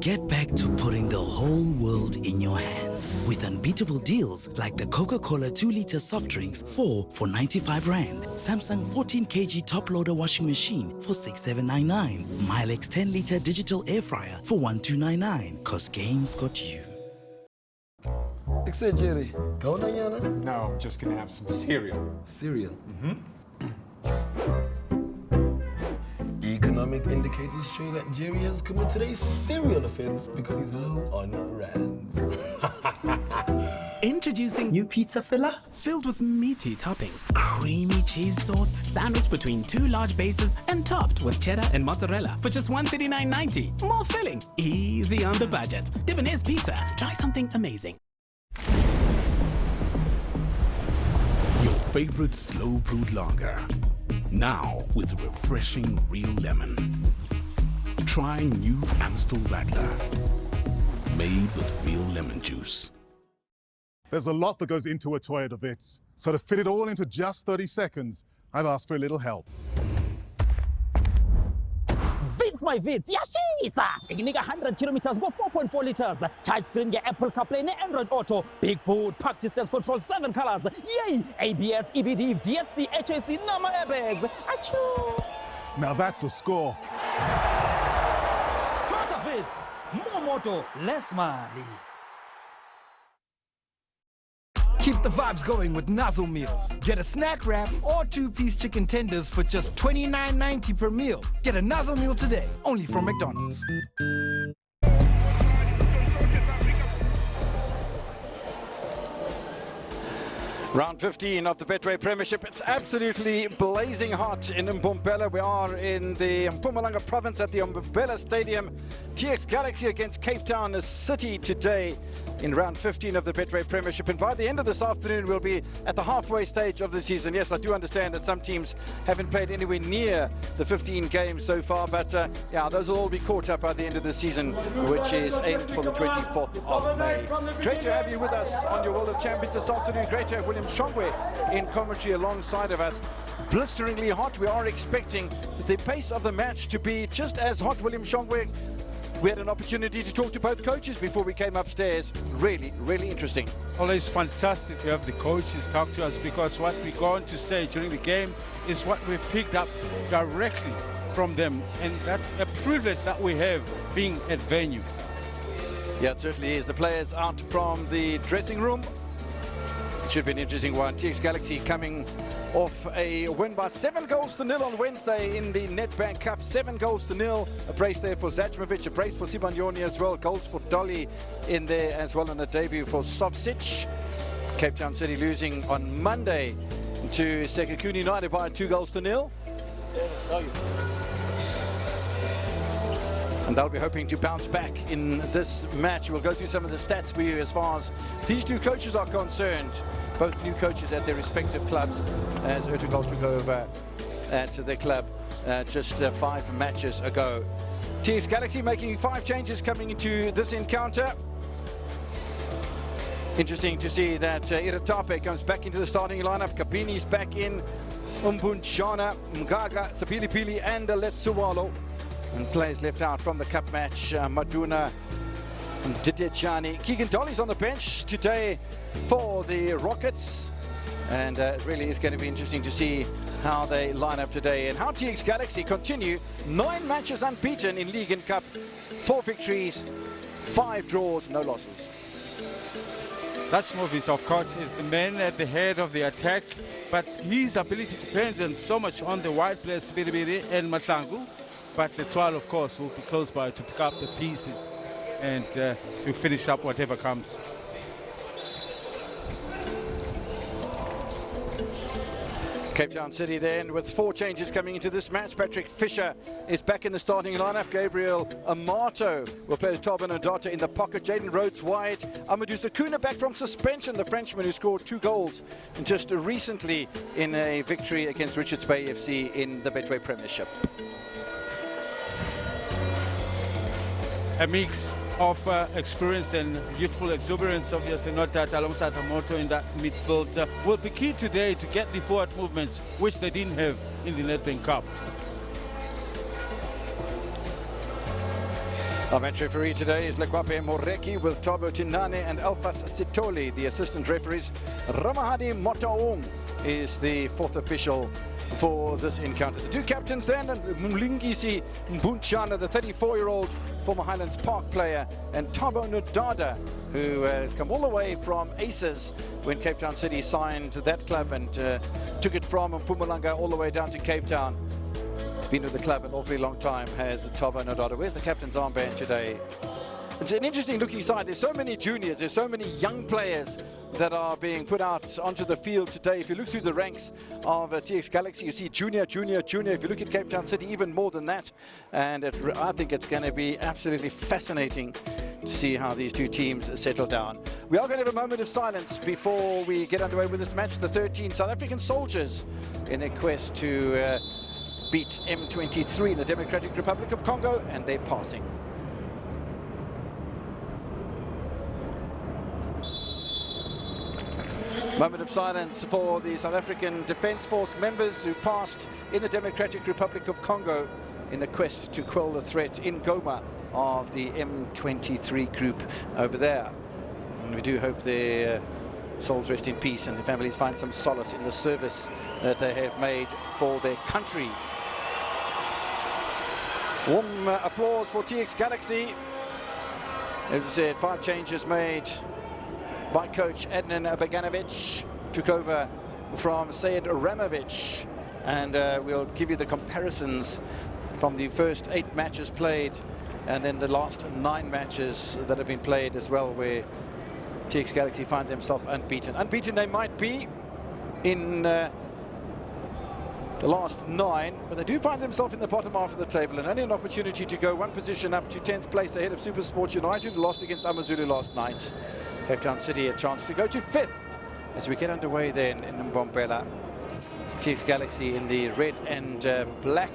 Get back to putting the whole world in your hands with unbeatable deals like the Coca-Cola 2-liter soft drinks 4 for 95 Rand, Samsung 14 kg top-loader washing machine for 6799, Milex 10-liter digital air fryer for 1299, cause games got you. Jerry, go na. No, I'm just gonna have some cereal. Cereal? Economic indicators show that Jerry has committed a serial offense because he's low on rands. Introducing new pizza filler, filled with meaty toppings, creamy cheese sauce, sandwiched between 2 large bases and topped with cheddar and mozzarella for just $139.90. More filling, easy on the budget. Debonair's Pizza. Try something amazing. Your favorite slow brewed lager, now with refreshing real lemon. Try new Amstel Radler, made with real lemon juice. There's a lot that goes into a Toyota Vitz, so to fit it all into just 30 seconds, I've asked for a little help. Vitz my Vitz, yashisa! Ikinika 100 kilometers, go 4.4 liters. Tight screen, get Apple CarPlay, Android Auto. Big boot, park distance control, 7 colors. Yay! ABS, EBD, VSC, HAC, Nama airbags. Achoo! Now that's a score. Toyota Vitz, more moto, less money. Keep the vibes going with Nozzle Meals. Get a snack wrap or 2-piece chicken tenders for just $29.90 per meal. Get a Nozzle Meal today, only from McDonald's. Round 15 of the Betway Premiership. It's absolutely blazing hot in Mbombela. We are in the Mpumalanga province at the Mbombela Stadium. TX Galaxy against Cape Town City today in round 15 of the Betway Premiership. And by the end of this afternoon, we'll be at the halfway stage of the season. Yes, I do understand that some teams haven't played anywhere near the 15 games so far, but yeah, those will all be caught up by the end of the season, which is aimed for the 24th of May. Great to have you with us on your World of Champions this afternoon. Great to have William Shongwe in commentary alongside of us. Blisteringly hot. We are expecting the pace of the match to be just as hot. William Shongwe, we had an opportunity to talk to both coaches before we came upstairs. Really, really interesting. Always fantastic to have the coaches talk to us, because what we're going to say during the game is what we've picked up directly from them, and that's a privilege that we have being at venue. Yeah, it certainly is. The players out from the dressing room. Should be an interesting one. TX Galaxy coming off a win by 7-0 on Wednesday in the Nedbank Cup. 7-0. A brace there for Zachmovic, a brace for Sibanyoni as well. Goals for Dolly in there as well, and a debut for Sovcic. Cape Town City losing on Monday to Sekekuni United by 2-0. And they'll be hoping to bounce back in this match. We'll go through some of the stats for you as far as these two coaches are concerned. Both new coaches at their respective clubs, as Ertugrul took over at their club just 5 matches ago. TX Galaxy making 5 changes coming into this encounter. Interesting to see that Iratape comes back into the starting lineup. Kapini's back in. Umbunchana, Mgaga, Sapilipili and Letsuwalo. And players left out from the cup match, Maduna and Didechani. Keegan Dolly's on the bench today for the Rockets. And it really is going to be interesting to see how they line up today and how TX Galaxy continue 9 matches unbeaten in League and Cup. 4 victories, 5 draws, no losses. Zachmovic, of course, is the man at the head of the attack, but his ability depends on so much on the wide players, Biribiri and Matlangu. But the trial, of course, will be close by to pick up the pieces and to finish up whatever comes. Cape Town City then with 4 changes coming into this match. Patrick Fisher is back in the starting lineup. Gabriel Amato will play Tobin Odata in the pocket. Jaden Rhodes wide. Amadou Sakuna back from suspension, the Frenchman who scored 2 goals just recently in a victory against Richards Bay FC in the Betway Premiership. A mix of experience and youthful exuberance, obviously not that alongside Amato in that midfield, will be key today to get the forward movements, which they didn't have in the Nedbank Cup. Our match referee today is Lekwape Moreki with Tobo Tinane and Alphas Sitoli. The assistant referees, Ramahadi Motaung, is the fourth official for this encounter. The two captains then, Mlingisi Mbunchana, the 34-year-old former Highlands Park player, and Thabo Nodada, who has come all the way from Aces when Cape Town City signed that club and took it from Mpumalanga all the way down to Cape Town. Been with the club an awfully long time, has Thabo Nodada. Where's the captain's armband today? It's an interesting looking side. There's so many juniors, there's so many young players that are being put out onto the field today. If you look through the ranks of TX Galaxy, you see junior. If you look at Cape Town City, even more than that. And I think it's going to be absolutely fascinating to see how these two teams settle down. We are going to have a moment of silence before we get underway with this match. The 13 South African soldiers in a quest to beat M23 in the Democratic Republic of Congo, and they're passing. Moment of silence for the South African Defence Force members who passed in the Democratic Republic of Congo in the quest to quell the threat in Goma of the M23 group over there. And we do hope their souls rest in peace and the families find some solace in the service that they have made for their country. Warm applause for TX Galaxy. As I said, 5 changes made by coach Adnan Beganovic, took over from Sayed Ramovic, and we'll give you the comparisons from the first 8 matches played and then the last 9 matches that have been played as well, where TX Galaxy find themselves unbeaten. Unbeaten they might be in the last 9, but they do find themselves in the bottom half of the table and only an opportunity to go 1 position up to 10th place ahead of SuperSport United, who lost against AmaZulu last night. Cape Town City a chance to go to 5th as we get underway then in Mbombela. TX Galaxy in the red and black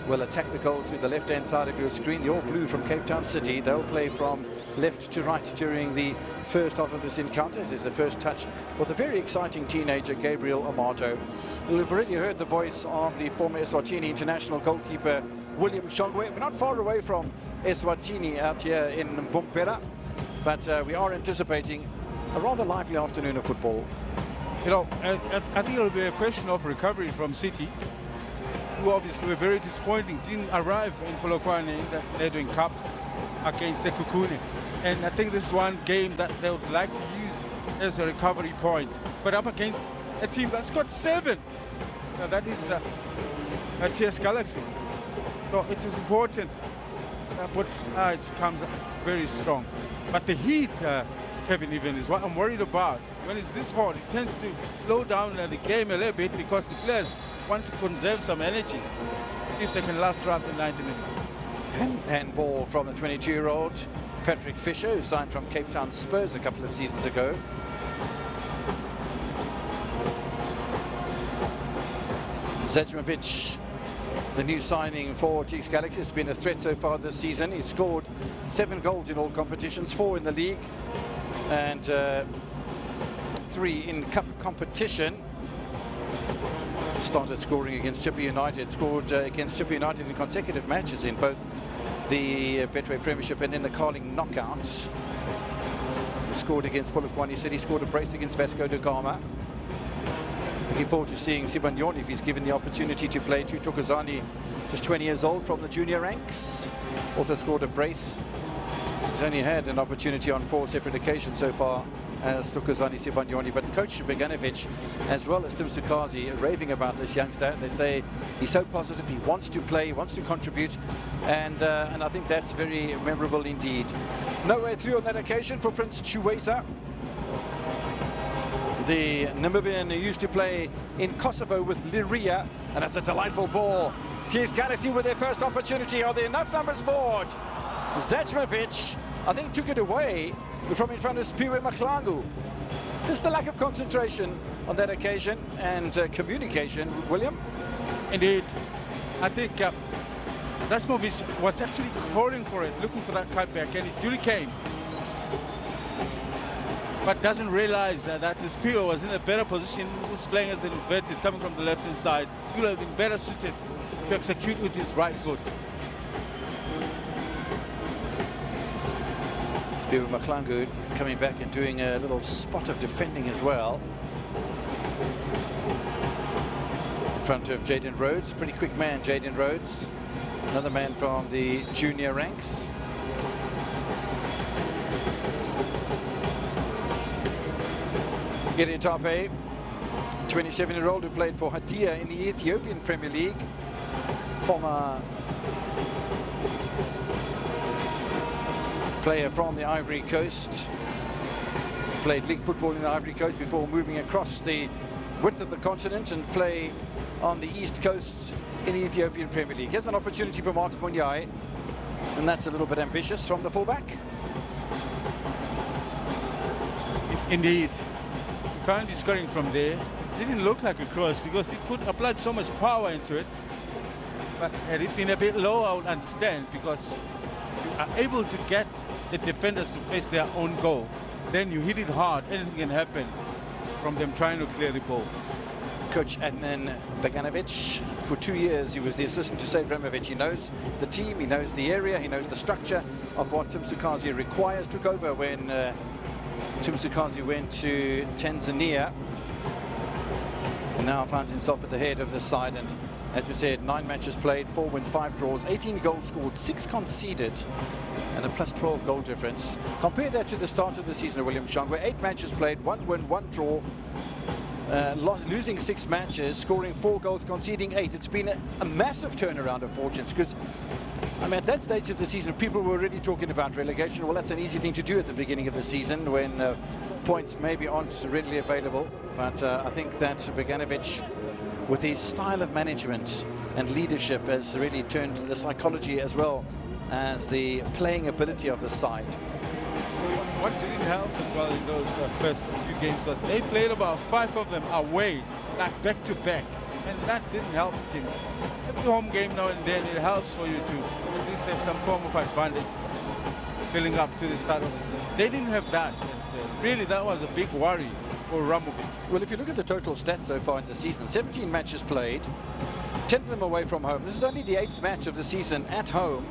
will attack the goal to the left-hand side of your screen. The all blue from Cape Town City, they'll play from left to right during the first half of this encounter. This is the first touch for the very exciting teenager Gabriel Amato. We've already heard the voice of the former Eswatini international goalkeeper William Shongwe. We're not far away from Eswatini out here in Mbombela, but we are anticipating a rather lively afternoon of football. You know, I think it'll be a question of recovery from City, who obviously were very disappointing, didn't arrive in Polokwane in the Nedwin Cup against Sekukune. And I think this is one game that they would like to use as a recovery point. But up against a team that's got 7. Now that is a TS Galaxy. So it is important that both sides comes very strong. But the heat, Kevin, even is what I'm worried about. When it's this hot, it tends to slow down the game a little bit because the players want to conserve some energy if they can last throughout the 90 minutes. Handball from the 22-year-old Patrick Fisher, who signed from Cape Town Spurs a couple of seasons ago. Zajmovic, the new signing for TX Galaxy, has been a threat so far this season. He's scored 7 goals in all competitions, 4 in the league and 3 in cup competition. Started scoring against Chippa United, scored against Chippa United in consecutive matches in both the Betway Premiership and in the Carling Knockouts. Scored against Polokwane City, scored a brace against Vasco da Gama. Looking forward to seeing Sibanyoni if he's given the opportunity to play. Tutokozani, just 20 years old from the junior ranks, also scored a brace. He's only had an opportunity on 4 separate occasions so far as Tukozani Sibanyoni, but Coach Beganovic as well as Tim Sukazi raving about this youngster. They say he's so positive, he wants to play, he wants to contribute, and I think that's very memorable indeed. No way through on that occasion for Prince Chiweza, the Namibian who used to play in Kosovo with Liria, and that's a delightful ball. TX Galaxy with their first opportunity. Are there enough numbers forward? Zajmovic, I think, took it away from in front of Spiwe Mahlangu. Just the lack of concentration on that occasion and communication, William. Indeed. I think Zajmovic was actually calling for it, looking for that cutback, and it duly came. But doesn't realize that Spiwe was in a better position. He was playing as an inverted, coming from the left-hand side. He would have been better suited to execute with his right foot. Bibu Maklangu coming back and doing a little spot of defending as well. In front of Jaden Rhodes, pretty quick man, Jaden Rhodes. Another man from the junior ranks. Gideon Tape, 27-year-old who played for Hadia in the Ethiopian Premier League. Former player from the Ivory Coast. Played league football in the Ivory Coast before moving across the width of the continent and play on the East Coast in the Ethiopian Premier League. Here's an opportunity for Marks Munyai, and that's a little bit ambitious from the fullback. Indeed. Currently scoring from there. It didn't look like a cross because he applied so much power into it. But had it been a bit low, I would understand, because you are able to get the defenders to face their own goal. Then you hit it hard, anything can happen from them trying to clear the ball. Coach Adnan Beganovic, for 2 years he was the assistant to Said Removic. He knows the team, he knows the area, he knows the structure of what Tumsukazi requires. Took over when Tumsukazi went to Tanzania, and now finds himself at the head of the side. And as we said, 9 matches played, 4 wins, 5 draws, 18 goals scored, 6 conceded, and a plus 12 goal difference. Compare that to the start of the season, William Shangwe. 8 matches played, 1 win, 1 draw, losing 6 matches, scoring 4 goals, conceding 8. It's been a massive turnaround of fortunes, because I mean, at that stage of the season, people were already talking about relegation. Well, that's an easy thing to do at the beginning of the season when points maybe aren't readily available. But I think that Beganovic, with his style of management and leadership, has really turned the psychology as well as the playing ability of the side. What didn't help as well in those first few games was they played about 5 of them away, like back to back, and that didn't help the team. Every home game now and then, it helps for you to at least have some form of advantage filling up to the start of the season. They didn't have that, and really that was a big worry for Ramovic. Well, if you look at the total stats so far in the season, 17 matches played, 10 of them away from home. This is only the 8th match of the season at home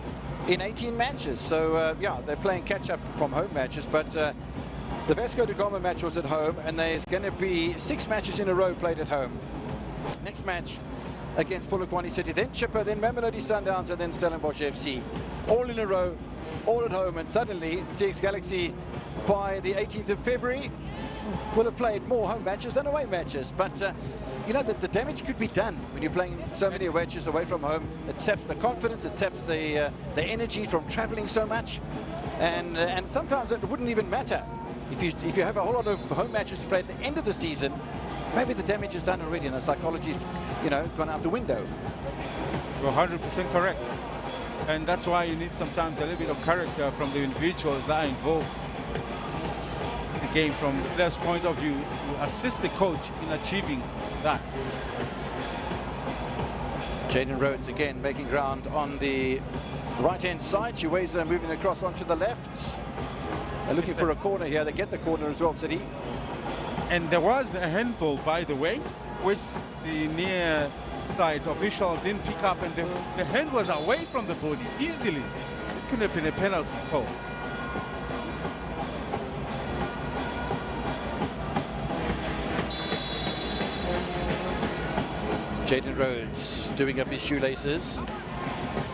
in 18 matches. So, yeah, they're playing catch-up from home matches, but the Vasco da Gama match was at home, and there's going to be 6 matches in a row played at home. Next match against Polokwane City, then Chippa, then Mamelodi Sundowns, and then Stellenbosch FC. All in a row, all at home, and suddenly TX Galaxy, by the 18th of February, will have played more home matches than away matches. But you know, the damage could be done when you're playing so many matches away from home. It saps the confidence, it saps the energy from traveling so much, and sometimes it wouldn't even matter if you have a whole lot of home matches to play at the end of the season. Maybe the damage is done already, and the psychology's, you know, gone out the window. You're 100% correct, and that's why you need sometimes a little bit of character from the individuals that are involved in the game from the player's point of view to assist the coach in achieving that. Jaden Rhodes again making ground on the right-hand side. Chiweza moving across onto the left. They're looking for a corner here. They get the corner as well, City. And there was a handball, by the way, which the near side official didn't pick up, and the hand was away from the body easily. It could have been a penalty call. Jaden Rhodes doing up his shoelaces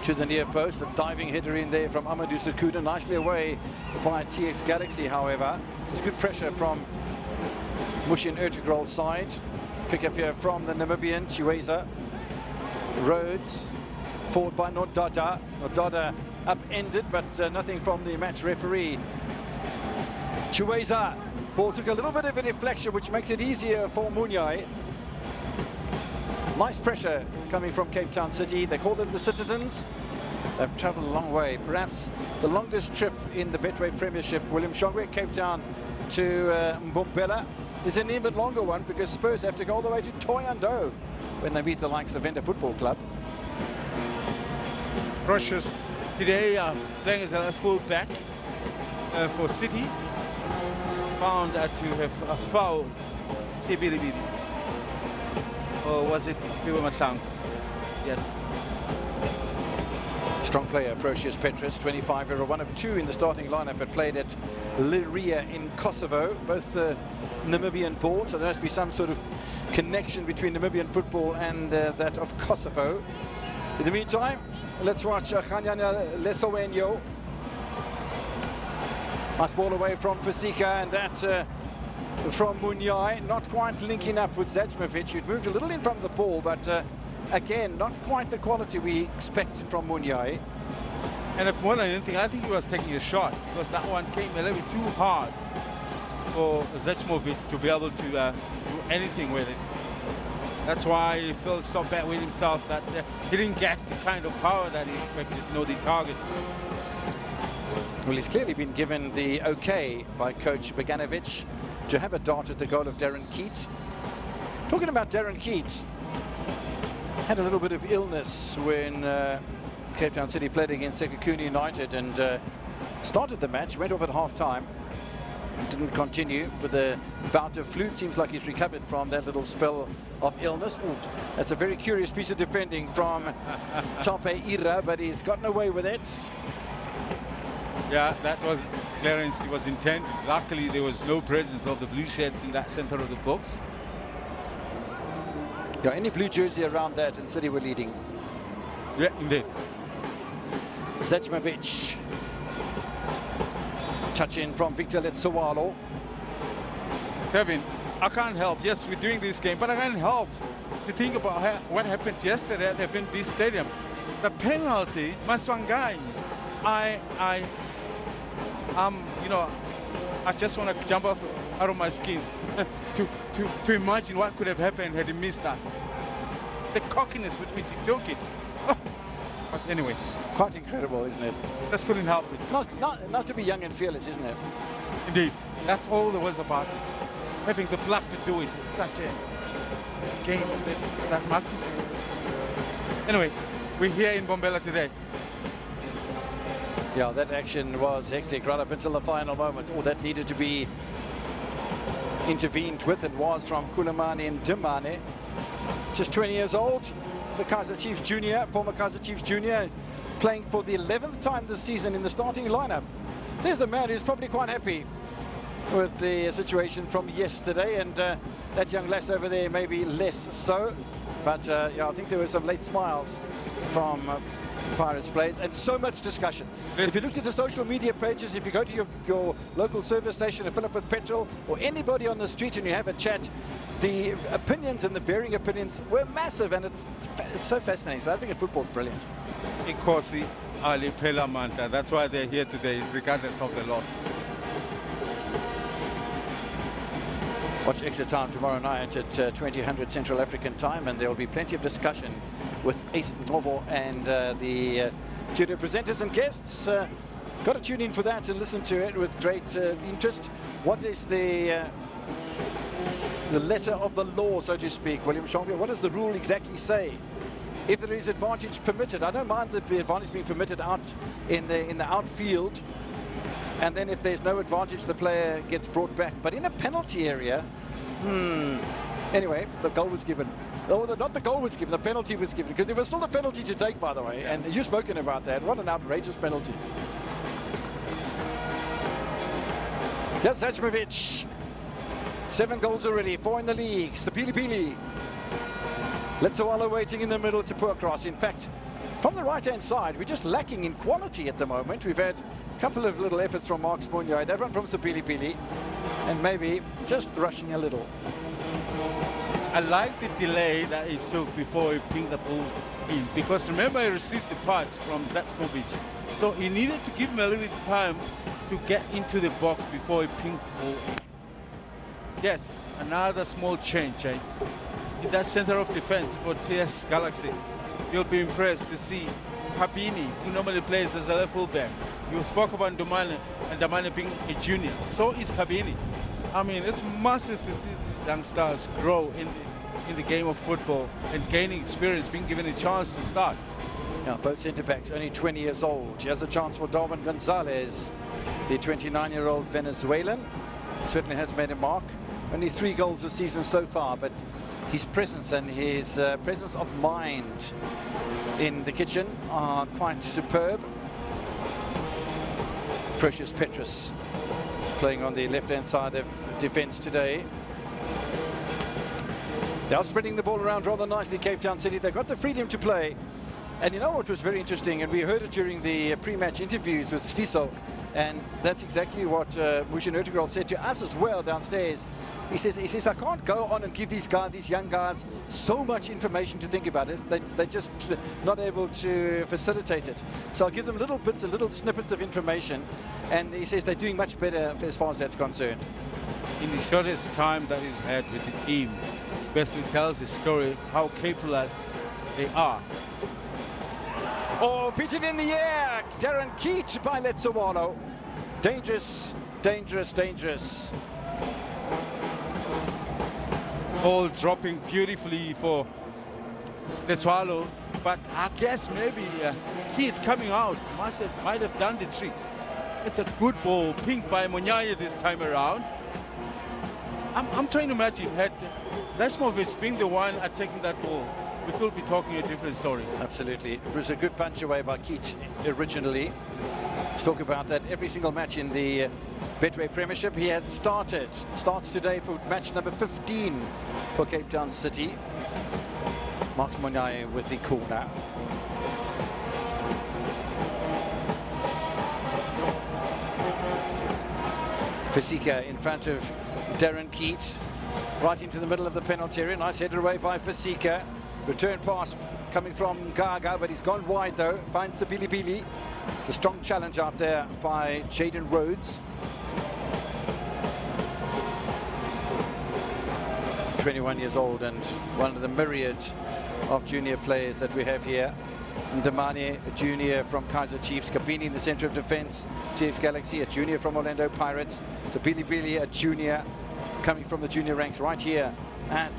to the near post. A diving header in there from Amadou Sakuda, nicely away by TX Galaxy, however. There's good pressure from Mushin Ertugrol's side. Pick up here from the Namibian, Chiweza. Rhodes, forward by Nodada. Nodada upended, but nothing from the match referee. Chiweza, ball took a little bit of a deflection, which makes it easier for Munyai. Nice pressure coming from Cape Town City. They call them the Citizens. They've travelled a long way, perhaps the longest trip in the Betway Premiership. William Shongwe, Cape Town to Mbombela is an even longer one, because Spurs have to go all the way to Thohoyandou when they meet the likes of Venda Football Club. Precious today playing as a full back for City. Found to have a foul. Sibiribiri. Or was it Bibu Maklangu? Yes. Strong player, Procius Petrus, 25-year-old, one of two in the starting lineup, had played at Liria in Kosovo, both Namibian born, so there must be some sort of connection between Namibian football and that of Kosovo. In the meantime, let's watch Khanyana Lesowenyo. Nice ball away from Fasika, and that from Munyai, not quite linking up with Zajmovic, who'd moved a little in front of the ball, but again, not quite the quality we expect from Munyai. And if more than anything, I think he was taking a shot, because that one came a little bit too hard for Zajmovic to be able to do anything with it. That's why he feels so bad with himself that he didn't get the kind of power that he expected, the target. Well, he's clearly been given the okay by coach Beganovic to have a dart at the goal of Darren Keat. Talking about Darren Keat, had a little bit of illness when Cape Town City played against Sekhukhune United, and started the match, went off at half-time, didn't continue with a bout of flu. It seems like he's recovered from that little spell of illness. Ooh, that's a very curious piece of defending from Tape Ira, but he's gotten away with it. Yeah, that was clearance. He was intent. Luckily, there was no presence of the blue shirts in that center of the box. Yeah, any blue jersey around that, and City were leading. Yeah, indeed. Zajmovic. Touch in from Victor Letsowalo. Kevin, I can't help. Yes, we're doing this game, but I can't help to think about what happened yesterday at the FNB Stadium. The penalty, Maswangai. I just want to jump out of my skin to imagine what could have happened had he missed that. The cockiness with which he took it. Oh. But anyway. Quite incredible, isn't it? Just couldn't help it. Nice to be young and fearless, isn't it? Indeed. That's all there was about it. Having the blood to do it. It's such a game that much. Anyway, we're here in Bombela today. Yeah, that action was hectic right up until the final moments. All that needed to be intervened with, it was from Kulamani and Dimane. Just 20 years old, the Kaizer Chiefs Junior, former Kaizer Chiefs Junior, is playing for the 11th time this season in the starting lineup. There's a man who's probably quite happy with the situation from yesterday, and that young lass over there maybe less so. But yeah, I think there were some late smiles from Pirates players, and so much discussion. If you looked at the social media pages, if you go to your local service station and fill up with petrol, or anybody on the street and you have a chat, the opinions and the varying opinions were massive, and it's so fascinating. So I think football's brilliant. Inkosi Ali Pelamanta, that's why they're here today, regardless of the loss. Watch Extra Time tomorrow night at 2000 Central African time, and there will be plenty of discussion with Ace Ngobo and the studio presenters and guests. Got to tune in for that and listen to it with great interest. What is the letter of the law, so to speak, William Shongwe? What does the rule exactly say? If there is advantage permitted, I don't mind the advantage being permitted out in the outfield, and then if there's no advantage, the player gets brought back. But in a penalty area, anyway, the goal was given. Oh, not the goal was given, the penalty was given, because there was still a penalty to take, by the way, and you've spoken about that. What an outrageous penalty. Yes, Zajmovic. 7 goals already, 4 in the league. Sapili. Letsowalo waiting in the middle, it's a poor cross. In fact, from the right-hand side, we're just lacking in quality at the moment. We've had a couple of little efforts from Mark Munyai, that one from Sapili, and maybe just rushing a little. I like the delay that he took before he pinged the ball in, because remember, he received the pass from Zajmovic, so he needed to give him a little bit of time to get into the box before he pinged the ball in. Yes, another small change in that center of defense for TS Galaxy. You'll be impressed to see Kabini, who normally plays as a left fullback. You spoke about Damane, and Damane being a junior. So is Kabini. I mean, it's massive to see these young stars grow in the game of football and gaining experience, being given a chance to start. Now, both centre-backs only 20 years old. Here's a chance for Darwin Gonzalez, the 29-year-old Venezuelan. Certainly has made a mark. Only 3 goals this season so far, but his presence and his presence of mind in the kitchen are quite superb. Precious Petrus playing on the left-hand side of defence today. They're spreading the ball around rather nicely, Cape Town City. They've got the freedom to play. And you know what was very interesting, and we heard it during the pre-match interviews with Sfiso, and that's exactly what Mushin Ertugrul said to us as well downstairs. He says, I can't go on and give these young guys, so much information to think about it. They're just not able to facilitate it. So I'll give them little bits and little snippets of information, and he says they're doing much better as far as that's concerned. In the shortest time that he's had with the team, basically tells the story how capable they are. Oh, beaten in the air. Darren Keat by Letsawalo. Dangerous, dangerous, dangerous. Ball dropping beautifully for Letsawalo, but I guess maybe Keat coming out might have done the trick. It's a good ball, pinged by Monyaya this time around. I'm trying to imagine had Zashmovich being the one attacking that ball, we could be talking a different story. Absolutely. It was a good punch away by Keat originally. Let's talk about that every single match in the Betway Premiership. He has starts today for match number 15 for Cape Town City. Marks Monyaya with the corner. Fasika in front of Darren Keat, right into the middle of the penalty area. Nice header away by Fasika. Return pass coming from Gaga, but he's gone wide though. Finds Sabilibili. It's a strong challenge out there by Jaden Rhodes. 21 years old and one of the myriad of junior players that we have here. Ndamane, a junior from Kaizer Chiefs. Kabini in the centre of defence. TX Galaxy, a junior from Orlando Pirates. Sabilibili, a junior coming from the junior ranks right here at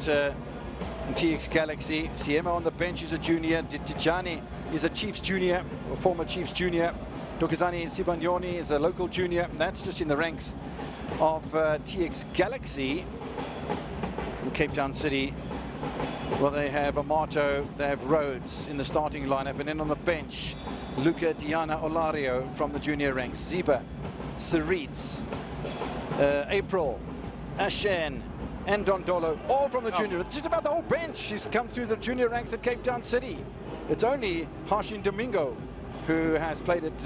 TX Galaxy. Siema on the bench is a junior. Tijani is a Chiefs junior, a former Chiefs junior. Dokazani Sibanyoni is a local junior. And that's just in the ranks of TX Galaxy. In Cape Town City, well, they have Amato, they have Rhodes in the starting lineup, and then on the bench, Luca Diana Olario from the junior ranks, Ziba, Saritz, April, Ashen, and Dondolo, all from the junior. It's just about the whole bench. She's come through the junior ranks at Cape Town City. It's only Harshin Domingo who has played at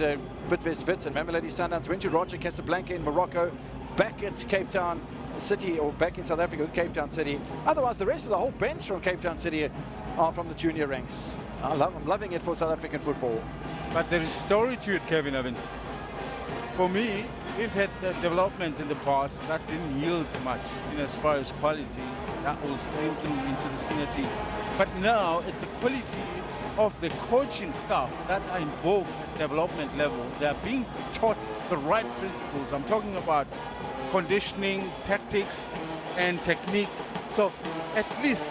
Bidvest Wits and Mamelodi Sundowns, went to Roger Casablanca in Morocco, back at Cape Town City, or back in South Africa with Cape Town City. Otherwise, the rest of the whole bench from Cape Town City are from the junior ranks. I'm loving it for South African football. But there is story to it, Kevin Evans. For me, we've had developments in the past that didn't yield much as far as quality. That will strengthen into the synergy. But now it's the quality of the coaching staff that are involved at development level. They are being taught the right principles. I'm talking about conditioning, tactics, and technique. So at least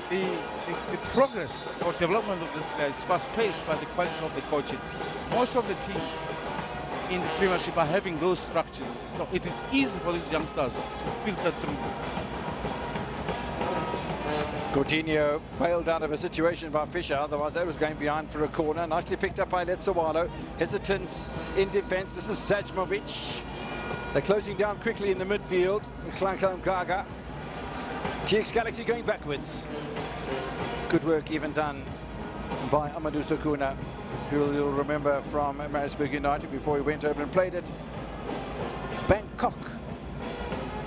the progress or development of this player is fast-paced by the quality of the coaching. Most of the teams in the Premiership are having those structures. So it is easy for these youngsters to filter through this. Coutinho bailed out of a situation by Fisher, otherwise that was going behind for a corner. Nicely picked up by Letsawalo. Hesitance in defence. This is Zajmovic. They're closing down quickly in the midfield. Klanklam Gaga. TX Galaxy going backwards. Good work even done by Amadou Sakuna, who you'll remember from Maritzburg United before he went over and played at Bangkok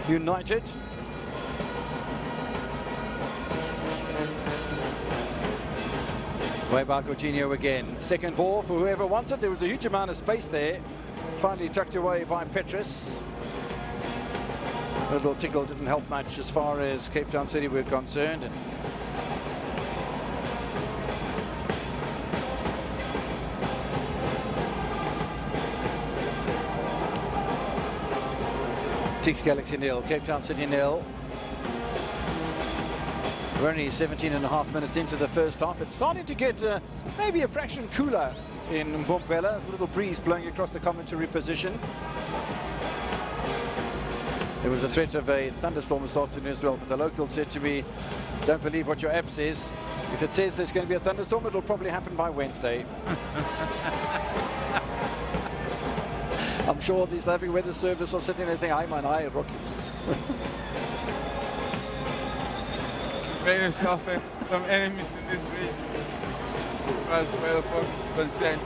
United. Way by Coutinho again. Second ball for whoever wants it. There was a huge amount of space there. Finally tucked away by Petrus. A little tickle didn't help much as far as Cape Town City were concerned. And TX Galaxy nil, Cape Town City nil. We're only 17.5 minutes into the first half. It's starting to get maybe a fraction cooler in Mbombela. There's a little breeze blowing across the commentary position. There was a threat of a thunderstorm this afternoon as well, but the locals said to me, don't believe what your app says. If it says there's going to be a thunderstorm, it'll probably happen by Wednesday. I'm sure the South African Weather Service are sitting there saying, aye man, aye, Rocky. Made yourself some enemies in this region. As well as concerned.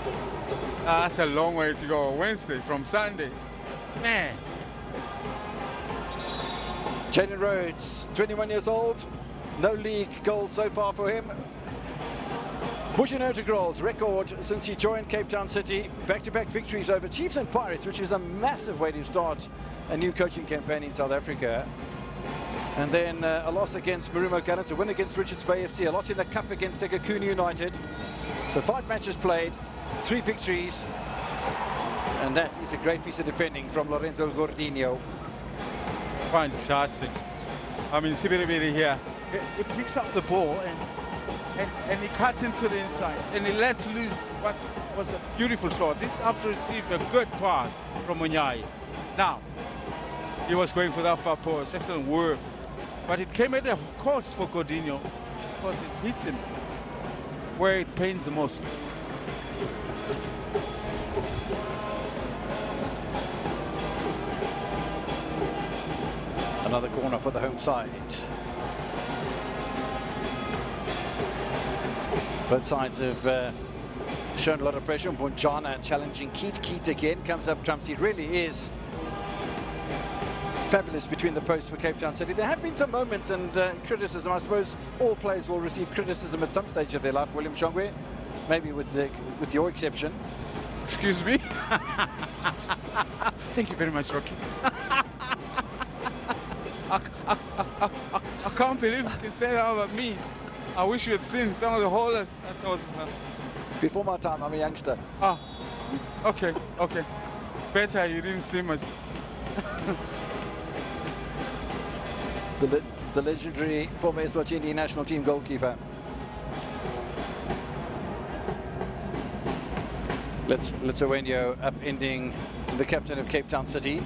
That's a long way to go. Wednesday from Sunday. Man. Jaden Rhodes, 21 years old. No league goals so far for him. Bushinotogrol's record since he joined Cape Town City. Back-to-back victories over Chiefs and Pirates, which is a massive way to start a new coaching campaign in South Africa. And then a loss against Marumo Gallants, a win against Richards Bay FC, a loss in the Cup against Sekakuni United. So 5 matches played, 3 victories. And that is a great piece of defending from Lorenzo Gordinho. Fantastic. I mean, Sibiribiri here, he picks up the ball and he cuts into the inside and he lets loose what was a beautiful shot. This after received a good pass from Munyai. Now, he was going for that far post, excellent work. But it came at a cost for Gordinho because it hits him where it pains the most. Another corner for the home side. Both sides have shown a lot of pressure. Bonjana challenging Keat. Keat again comes up trumps. It really is fabulous between the posts for Cape Town City. There have been some moments and criticism. I suppose all players will receive criticism at some stage of their life, William Shongwe, maybe with your exception. Excuse me? Thank you very much, Rocky. I can't believe you can say that about me. I wish you had seen some of the haulers. That was before my time, I'm a youngster. Ah, okay. Better you didn't see much. The legendary former Eswatini national team goalkeeper. Lithuania upending the captain of Cape Town City.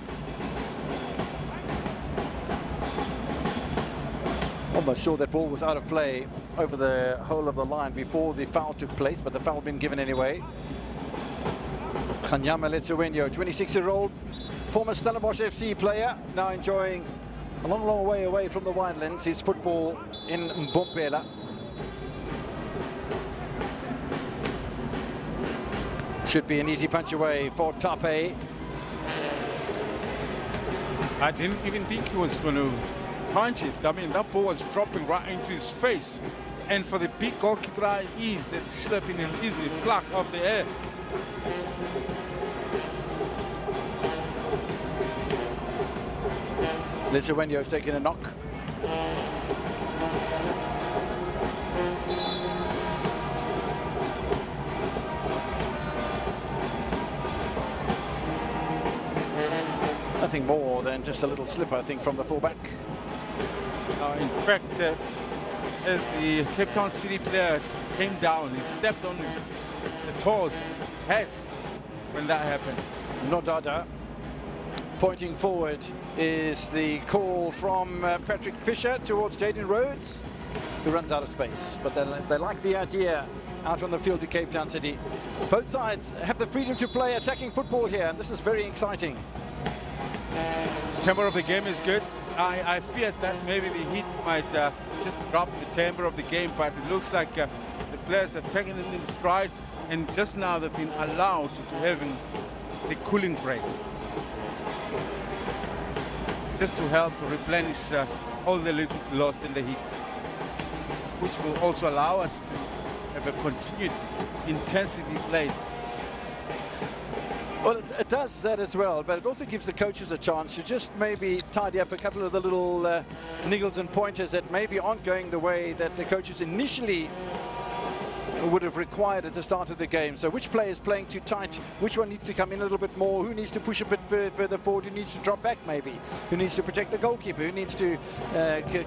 Almost sure that ball was out of play over the whole of the line before the foul took place, but the foul been given anyway. Kanyama Letsuwenyo, 26-year-old former Stellenbosch FC player, now enjoying a long way away from the winelands, his football in Mbompela. Should be an easy punch away for Tape. I didn't even think he was going to punch it. I mean, that ball was dropping right into his face. And for the big goalkeeper he is, it should have been an easy pluck off the air. Lithuania's taking a knock. Nothing more than just a little slip, I think, from the fullback. In fact, as the Cape Town City player came down, he stepped on the toes, heads, when that happened. Nodada. Pointing forward is the call from Patrick Fisher towards Jaden Rhodes, who runs out of space. But they like the idea out on the field to Cape Town City. Both sides have the freedom to play attacking football here, and this is very exciting. Tempo of the game is good. I feared that maybe the heat might just drop the tempo of the game, but it looks like the players have taken it in strides, and just now they've been allowed to having the cooling break, just to help replenish all the liquids lost in the heat, which will also allow us to have a continued intensity played. Well, it does that as well, but it also gives the coaches a chance to just maybe tidy up a couple of the little niggles and pointers that maybe aren't going the way that the coaches initially would have required at the start of the game. So which player is playing too tight, which one needs to come in a little bit more, who needs to push a bit further forward, who needs to drop back maybe, who needs to protect the goalkeeper, who needs to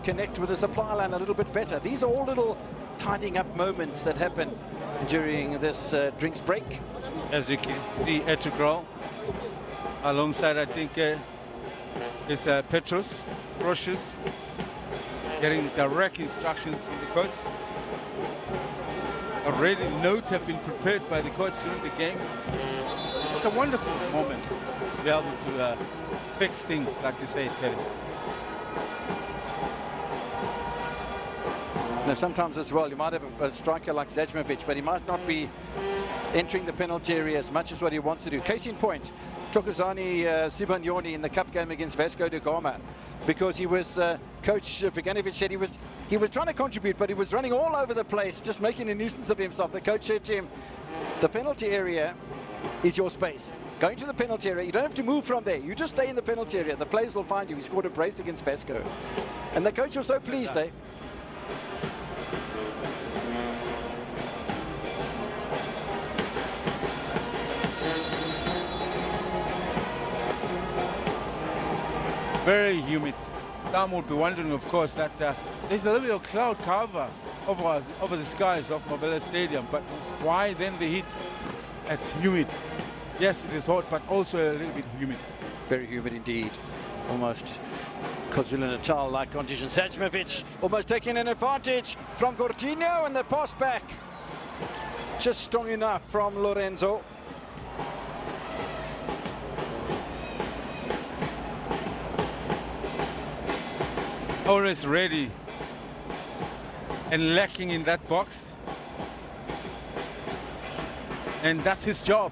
connect with the supply line a little bit better. These are all little tidying up moments that happen during this drinks break. As you can see, Etugral alongside, I think, is Petros, Roches, getting direct instructions from the coach. Already notes have been prepared by the coach during the game. It's a wonderful moment to be able to fix things, like you say, Terry. Now, sometimes as well, you might have a striker like Zajmovic, but he might not be entering the penalty area as much as what he wants to do. Case in point, Thokozani Sibanyoni in the cup game against Vasco da Gama, because he was, Coach Viganovic said he was trying to contribute, but he was running all over the place, just making a nuisance of himself. The coach said to him, the penalty area is your space. Going to the penalty area, you don't have to move from there. You just stay in the penalty area. The players will find you. He scored a brace against Vasco. And the coach was so pleased, eh? Very humid. Some would be wondering, of course, that there's a little bit of cloud cover over the skies of Mobile Stadium, but why then the heat? It's humid. Yes, it is hot, but also a little bit humid. Very humid indeed. Almost KwaZulu-Natal-like conditions. Zajmovic almost taking an advantage from Coutinho, and the pass back just strong enough from Lorenzo. Always ready and lacking in that box, and that's his job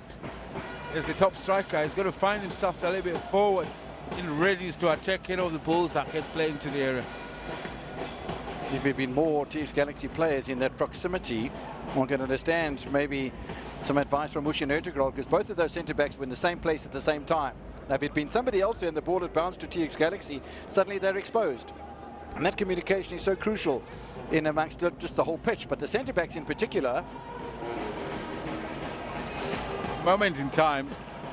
as the top striker. He's got to find himself a little bit forward in readiness to attack any of the balls that gets played into the area. If there have been more TX Galaxy players in that proximity, one can understand maybe some advice from Mushin Ertugrol, because both of those centre-backs were in the same place at the same time. Now, if it had been somebody else there and the ball had bounced to TX Galaxy, suddenly they're exposed. And that communication is so crucial in amongst just the whole pitch, but the centre-backs in particular. Moment in time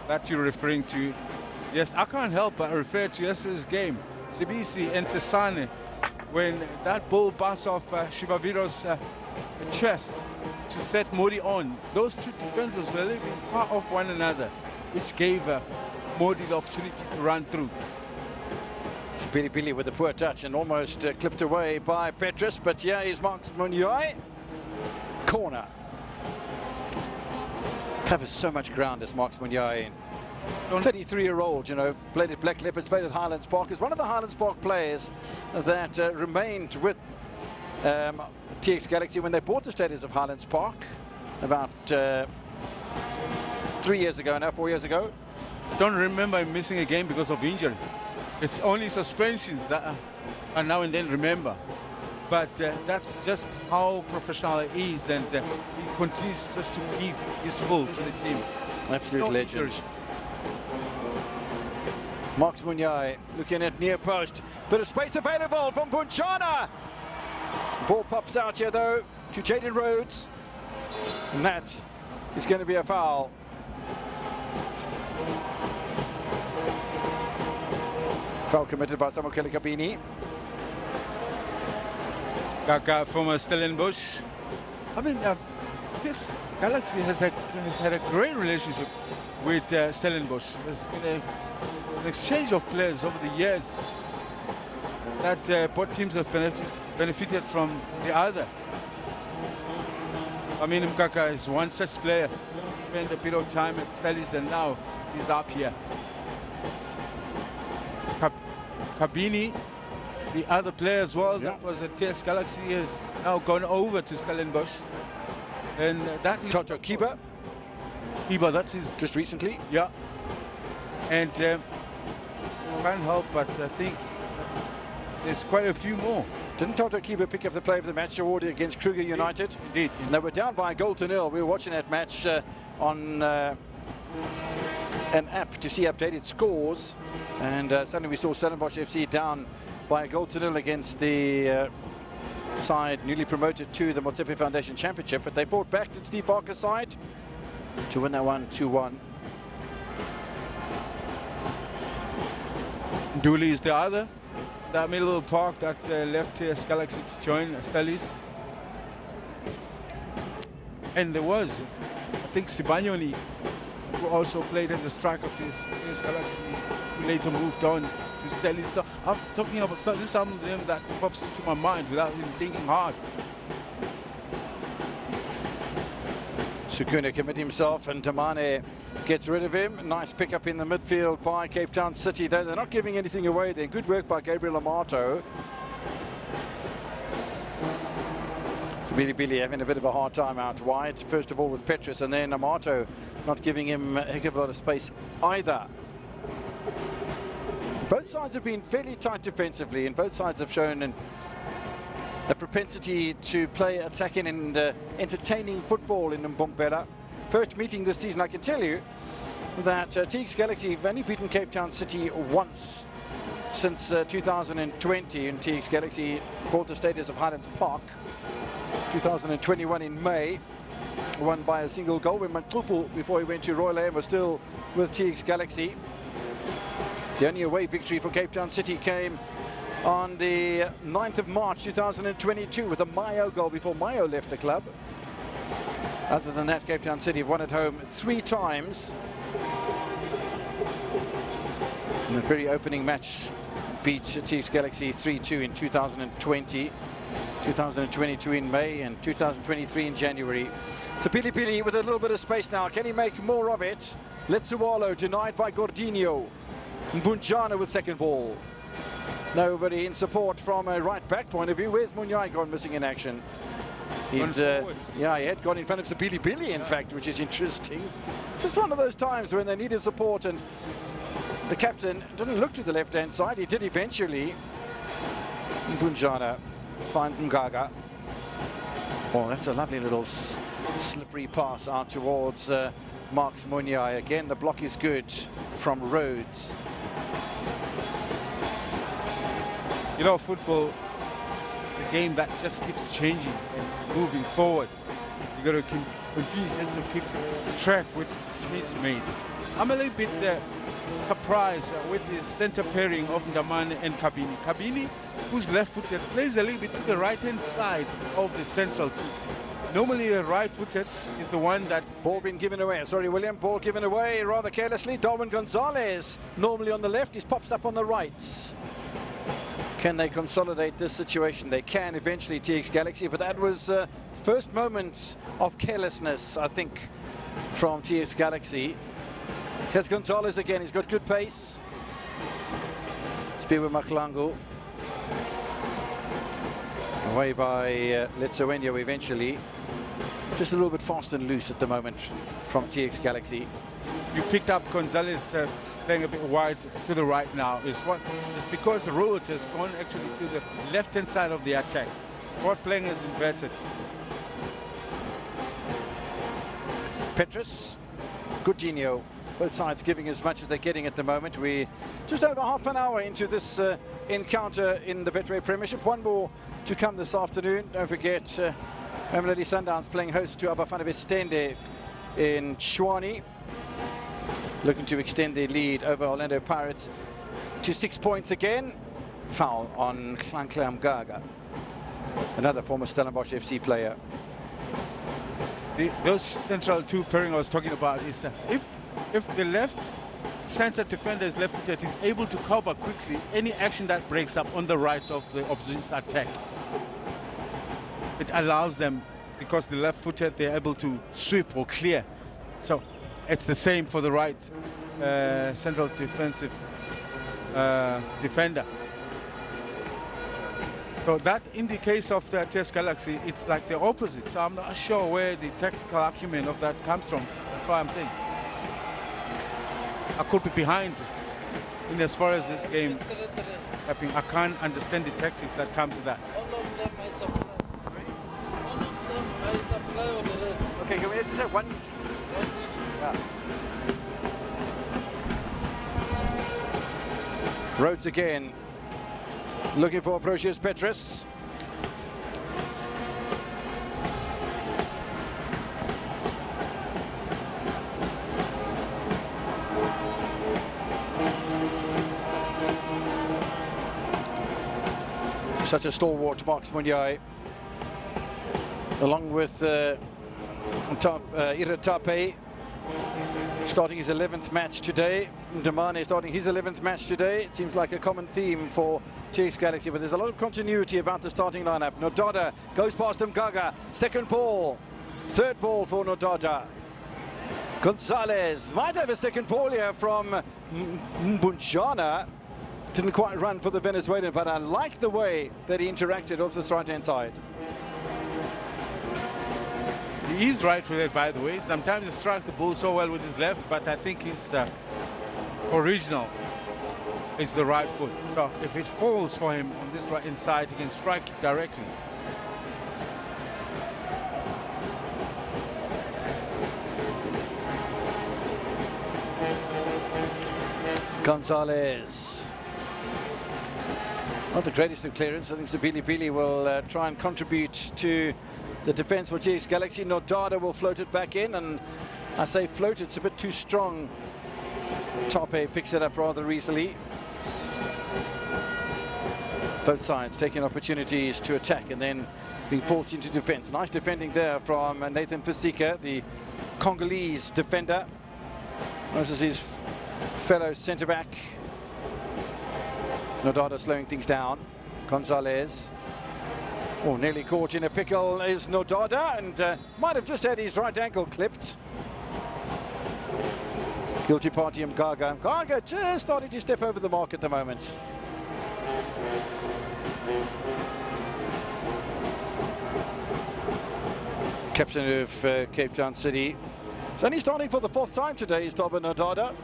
that you're referring to, yes, I can't help but refer to yesterday's game. Sibisi and Sesane, when that ball bounced off Shivaviro's chest to set Modi on, those two defenders were a little bit far off one another, which gave Modi the opportunity to run through. It's Billy with a poor touch and almost clipped away by Petrus, but here is Marks Munyai. Corner. Covers so much ground as Marks Munyai. 33-year-old, you know, played at Black Leopards, played at Highlands Park, is one of the Highlands Park players that remained with TX Galaxy when they bought the status of Highlands Park about 3 years ago now, 4 years ago. I don't remember him missing a game because of injury. It's only suspensions that I now and then remember. But that's just how professional he is, and he continues just to give his full to the team. Absolute legend. Marks Munyai looking at near post. Bit of space available from Bunchana. Ball pops out here though to Jaden Rhodes. And that is going to be a foul. Foul committed by Samukeli Kabini. Kaka from Stellenbosch. I mean, this Galaxy has had a great relationship with Stellenbosch. There's been an exchange of players over the years that both teams have benefited from the other. I mean, Mkaka is one such player. He spent a bit of time at Stellis and now he's up here. Kabini, the other player as well, that was at TX Galaxy, has now gone over to Stellenbosch. And that Toto Kiba. Kiba, that's his. Just recently. Yeah. And can't help but I think there's quite a few more. Didn't Toto Kiba pick up the Player of the Match award against Kruger United? Indeed. And they were down by a goal to nil. We were watching that match on an app to see updated scores, and suddenly we saw Stellenbosch FC down by a goal to nil against the side newly promoted to the Motsepe Foundation Championship, but they fought back to Steve Parker's side to win that one 2-1. Dooley is the other, that middle of the park that left TX Galaxy to join Stellis. And there was, I think, Sibanyoni, who also played as a striker of TX Galaxy, who later moved on to Stelly. So I'm talking about some of them that pops into my mind without even thinking hard. Sukuna commit himself and Tamane gets rid of him. Nice pickup in the midfield by Cape Town City. They're not giving anything away there. Good work by Gabriel Amato. So Billy having a bit of a hard time out wide. First of all with Petrus, and then Amato not giving him a heck of a lot of space either. Both sides have been fairly tight defensively, and both sides have shown a propensity to play attacking and entertaining football in Mbombela. First meeting this season, I can tell you that TX Galaxy have only beaten Cape Town City once since 2020, and TX Galaxy caught the status of Highlands Park. 2021 in May, won by a single goal when Matupu, before he went to Royal Air, was still with TX Galaxy. The only away victory for Cape Town City came on the 9th of March 2022 with a Mayo goal before Mayo left the club. Other than that, Cape Town City have won at home 3 times. In the very opening match, beat TX Galaxy 3-2 in 2020, 2022 in May, and 2023 in January. So Pili with a little bit of space now. Can he make more of it? Letsualo denied by Gordinho. Mbunjana with second ball. Nobody in support from a right-back point of view. Where's Munyai gone missing in action? Yeah, he had gone in front of Billy, in fact, which is interesting. It's one of those times when they needed support, and the captain didn't look to the left-hand side. He did eventually. Mbunjana finds Mgaga. Oh, that's a lovely little slippery pass out towards Marks Munyai. Again, the block is good from Rhodes. You know, football is a game that just keeps changing and moving forward. You got to continue just to keep track with Smith's made. I'm a little bit surprised with the center pairing of Ndamane and Kabini. Kabini, who's left-footed, plays a little bit to the right-hand side of the central team. Normally a right-footed is the one that... Ball been given away. Sorry, William. Ball given away rather carelessly. Darwin Gonzalez, normally on the left, he pops up on the right. Can they consolidate this situation? They can eventually, TX Galaxy, but that was first moment of carelessness, I think, from TX Galaxy. Here's Gonzalez again. He's got good pace. Spear with Maklangu. Away by Letsoenyo eventually. Just a little bit fast and loose at the moment from TX Galaxy. You picked up Gonzalez playing a bit wide to the right now. It's because the Rhodes has gone actually to the left-hand side of the attack. What playing is inverted. Petrus, Gordinho, both sides giving as much as they're getting at the moment. We're just over half an hour into this encounter in the Betway Premiership. One more to come this afternoon. Don't forget, Mamelodi Sundowns playing host to Abafana Bestende in Tshwane, looking to extend their lead over Orlando Pirates to 6 points again. Foul on Klanklam Gaga, another former Stellenbosch FC player. Those central two pairing I was talking about is if the left center defender is left-footed, is able to cover quickly any action that breaks up on the right of the opposition's attack. It allows them, because the left-footed, they're able to sweep or clear. So it's the same for the right central defensive defender. So that, in the case of the TX Galaxy, it's like the opposite. So I'm not sure where the tactical acumen of that comes from. That's why I'm saying I could be behind in as far as this game. I can't understand the tactics that come to that. Okay, can we just have one? Yeah. Rhodes again, looking for Procius Petrus. Such a stalwart, Marks Munyai, along with Iratape. starting his 11th match today. Ndamane starting his 11th match today. It seems like a common theme for TX Galaxy, but there's a lot of continuity about the starting lineup. Nodada goes past Mgaga. Second ball. Third ball for Nodada. Gonzalez might have a second ball here from Mbunjana. Didn't quite run for the Venezuelan, but I like the way that he interacted off this right-hand side. He is right-footed, by the way. Sometimes he strikes the ball so well with his left, but I think his original is the right foot. So if it falls for him on this right inside, he can strike it directly. Gonzalez. Not the greatest of clearance. I think Sabili Bili will try and contribute to the defense for TX Galaxy. Nodada will float it back in, and I say float, it's a bit too strong. Tope picks it up rather easily. Both sides taking opportunities to attack and then being forced into defense. Nice defending there from Nathan Fasika, the Congolese defender. This is his fellow centre-back. Nodada slowing things down. Gonzalez. Oh, nearly caught in a pickle is Nodada, and might have just had his right ankle clipped. Guilty party Mgaga. Mgaga just started to step over the mark at the moment. Captain of Cape Town City. It's only starting for the 4th time today is Toba Nodada.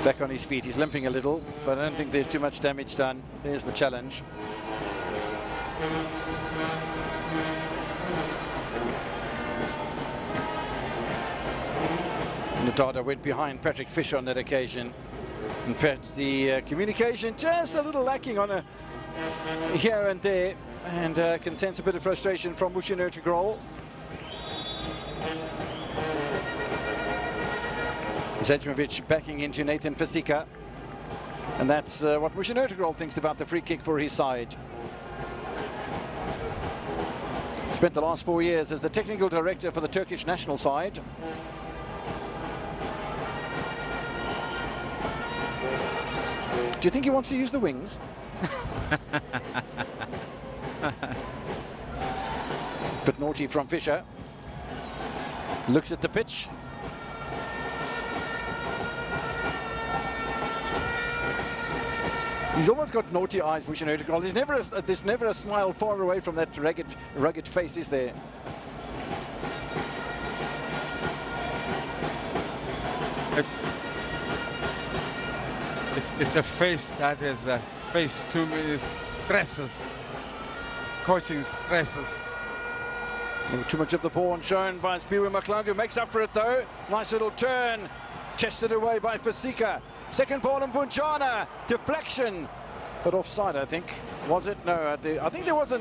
Back on his feet, he's limping a little, but I don't think there's too much damage done. There's the challenge. Nodada went behind Patrick Fisher on that occasion. In fact, the communication just a little lacking on a here and there, and can sense a bit of frustration from Mushiner to Grol. Zedzmovic backing into Nathan Fasika, and that's what Mushiner thinks about the free kick for his side. Spent the last 4 years as the technical director for the Turkish national side. Do you think he wants to use the wings? Bit naughty from Fisher. Looks at the pitch. He's almost got naughty eyes, Mushiner. There's never a smile far away from that rugged face, is there? It's a face that has faced too many stresses, coaching stresses. Too much of the pawn shown by Spiwe Maklangu. Makes up for it though. Nice little turn. Chested away by Fasika. Second ball in Bunjana. Deflection. But offside, I think. Was it? No, I think there was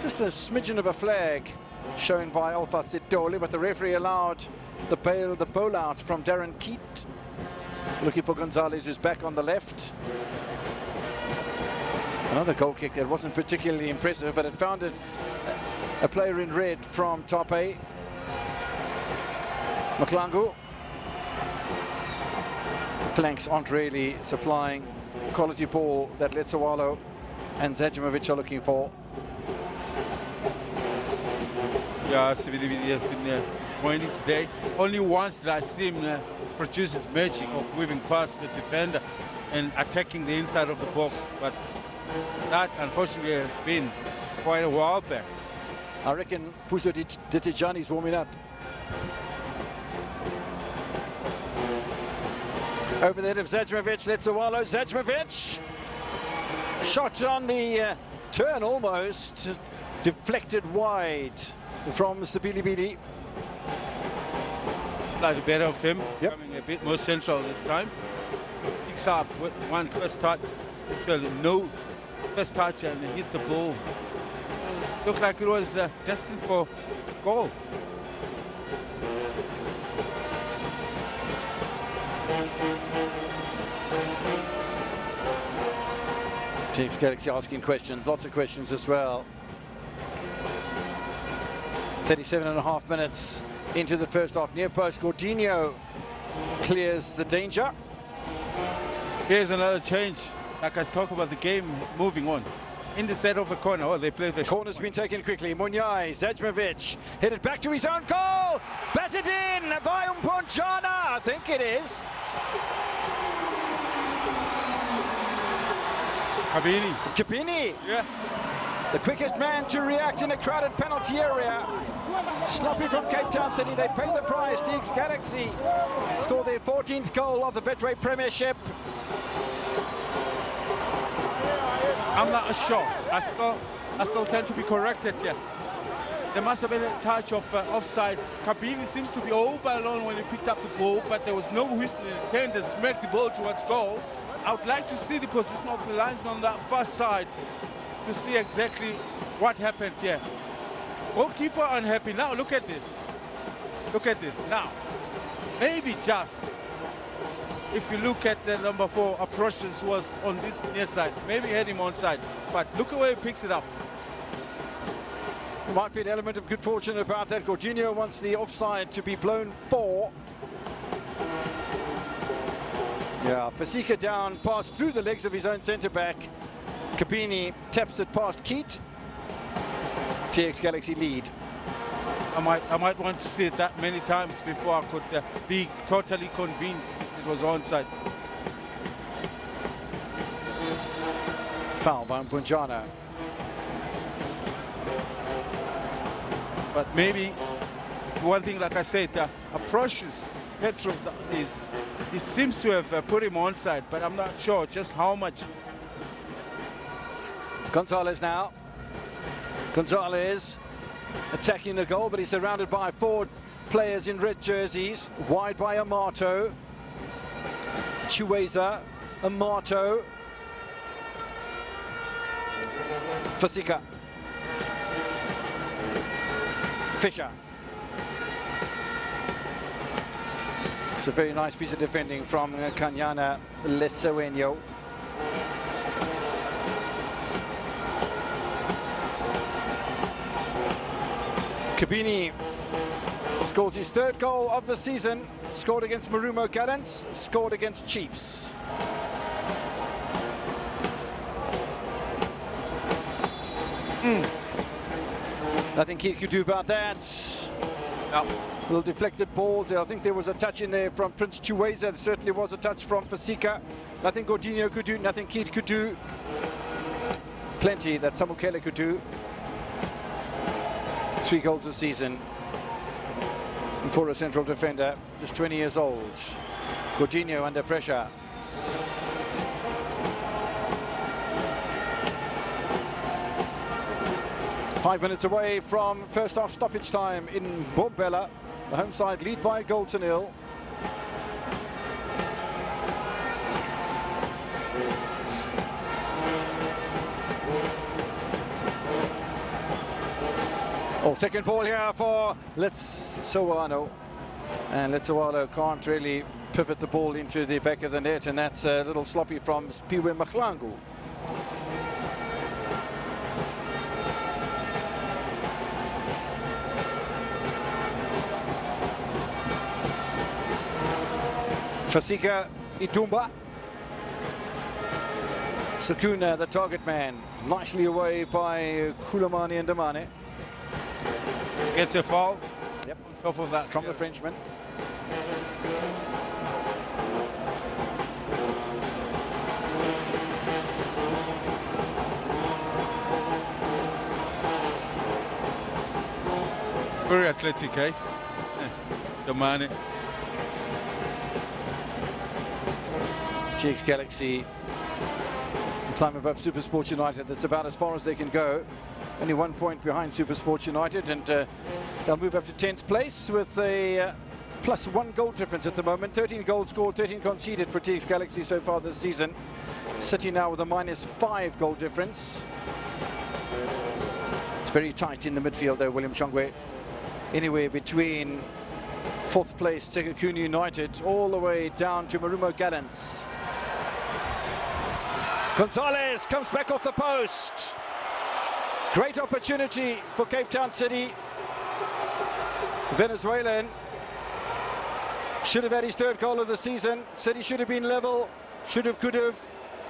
just a smidgen of a flag shown by Alpha Sitole, but the referee allowed the bowl out from Darren Keat. Looking for Gonzalez, who's back on the left. Another goal kick that wasn't particularly impressive, but it found a player in red from Tope. Maklangu. Flanks aren't really supplying quality ball that Letsawalo and Zedzmovic are looking for. Yeah, CBDBD has been disappointing today. Only once did I see him produce his magic of moving past the defender and attacking the inside of the box, but that unfortunately has been quite a while back. I reckon Puso Ditijani's warming up. Over there to Zedzmovic, Letsawalo, Zedzmovic. Shot on the turn almost, deflected wide from Sabili Bidi. Slightly better of him, yep. Coming a bit more central this time. Picks up with one first touch, actually no first touch, and hits the ball. Looked like it was destined for goal. TX Galaxy asking questions, lots of questions as well. 37.5 minutes into the first half. Near post, Gordinho clears the danger. Here's another change. Like I talk about the game moving on. In the set of a corner, oh, they play the corner's been taken quickly. Munyai, Zajmovic, headed back to his own goal. Batted in by Mponjana, I think it is. Kabini. Yeah. The quickest man to react in a crowded penalty area. Sloppy from Cape Town City. They pay the price. TX Galaxy score their 14th goal of the Betway Premiership. I'm not sure. I still tend to be corrected here. There must have been a touch of offside. Kabini seems to be all by alone when he picked up the ball, but there was no whistle intent to smack the ball towards goal. I would like to see the position of the linesman on that far side to see exactly what happened here. Goalkeeper unhappy. Now look at this. Look at this. Now, maybe just if you look at the number 4, approaches was on this near side. Maybe he had him on side, but look at where he picks it up. Might be an element of good fortune about that. Gordinho wants the offside to be blown for. Yeah, Fasika down, passed through the legs of his own centre-back. Kabini taps it past Keat. TX Galaxy lead. I might want to see it that many times before I could be totally convinced it was onside. Foul by Mpunjana. But maybe one thing, like I said, approaches Petros is he seems to have put him onside, but I'm not sure just how much. Gonzalez now. Gonzalez attacking the goal, but he's surrounded by 4 players in red jerseys. Wide by Amato. Chiweza, Amato. Fasika. Fisher. It's a very nice piece of defending from Kanyana Lesoenyo. Kabini scores his 3rd goal of the season. Scored against Marumo Gallants, scored against Chiefs. Nothing Keith could do about that. No. Little deflected balls. I think there was a touch in there from Prince Chiweza. There certainly was a touch from Fasika. Nothing Gordinho could do, nothing Keith could do. Plenty that Samukele could do. 3 goals this season. And for a central defender, just 20 years old. Gordinho under pressure. Five minutes away from first half stoppage time in Bombela. The home side lead by a goal to 0. Oh, second ball here for Letsowano. And Letsowano can't really pivot the ball into the back of the net, and that's a little sloppy from Spiwe Mahlangu. Fasika Itumba. Sakuna, the target man, nicely away by Kulamani and Damane. Gets a foul. Yep. On top of that. From the Frenchman. Very athletic, eh? Damane. TX Galaxy climb above Supersport United. That's about as far as they can go. Only 1 point behind Supersport United, and they'll move up to 10th place with a +1 goal difference at the moment. 13 goals scored, 13 conceded for TX Galaxy so far this season. City now with a -5 goal difference. It's very tight in the midfield though, William Shongwe. Anywhere between 4th place Sekekuni United all the way down to Marumo Gallants. Gonzalez comes back off the post. Great opportunity for Cape Town City. Venezuelan should have had his third goal of the season. City should have been level. Should have, could have.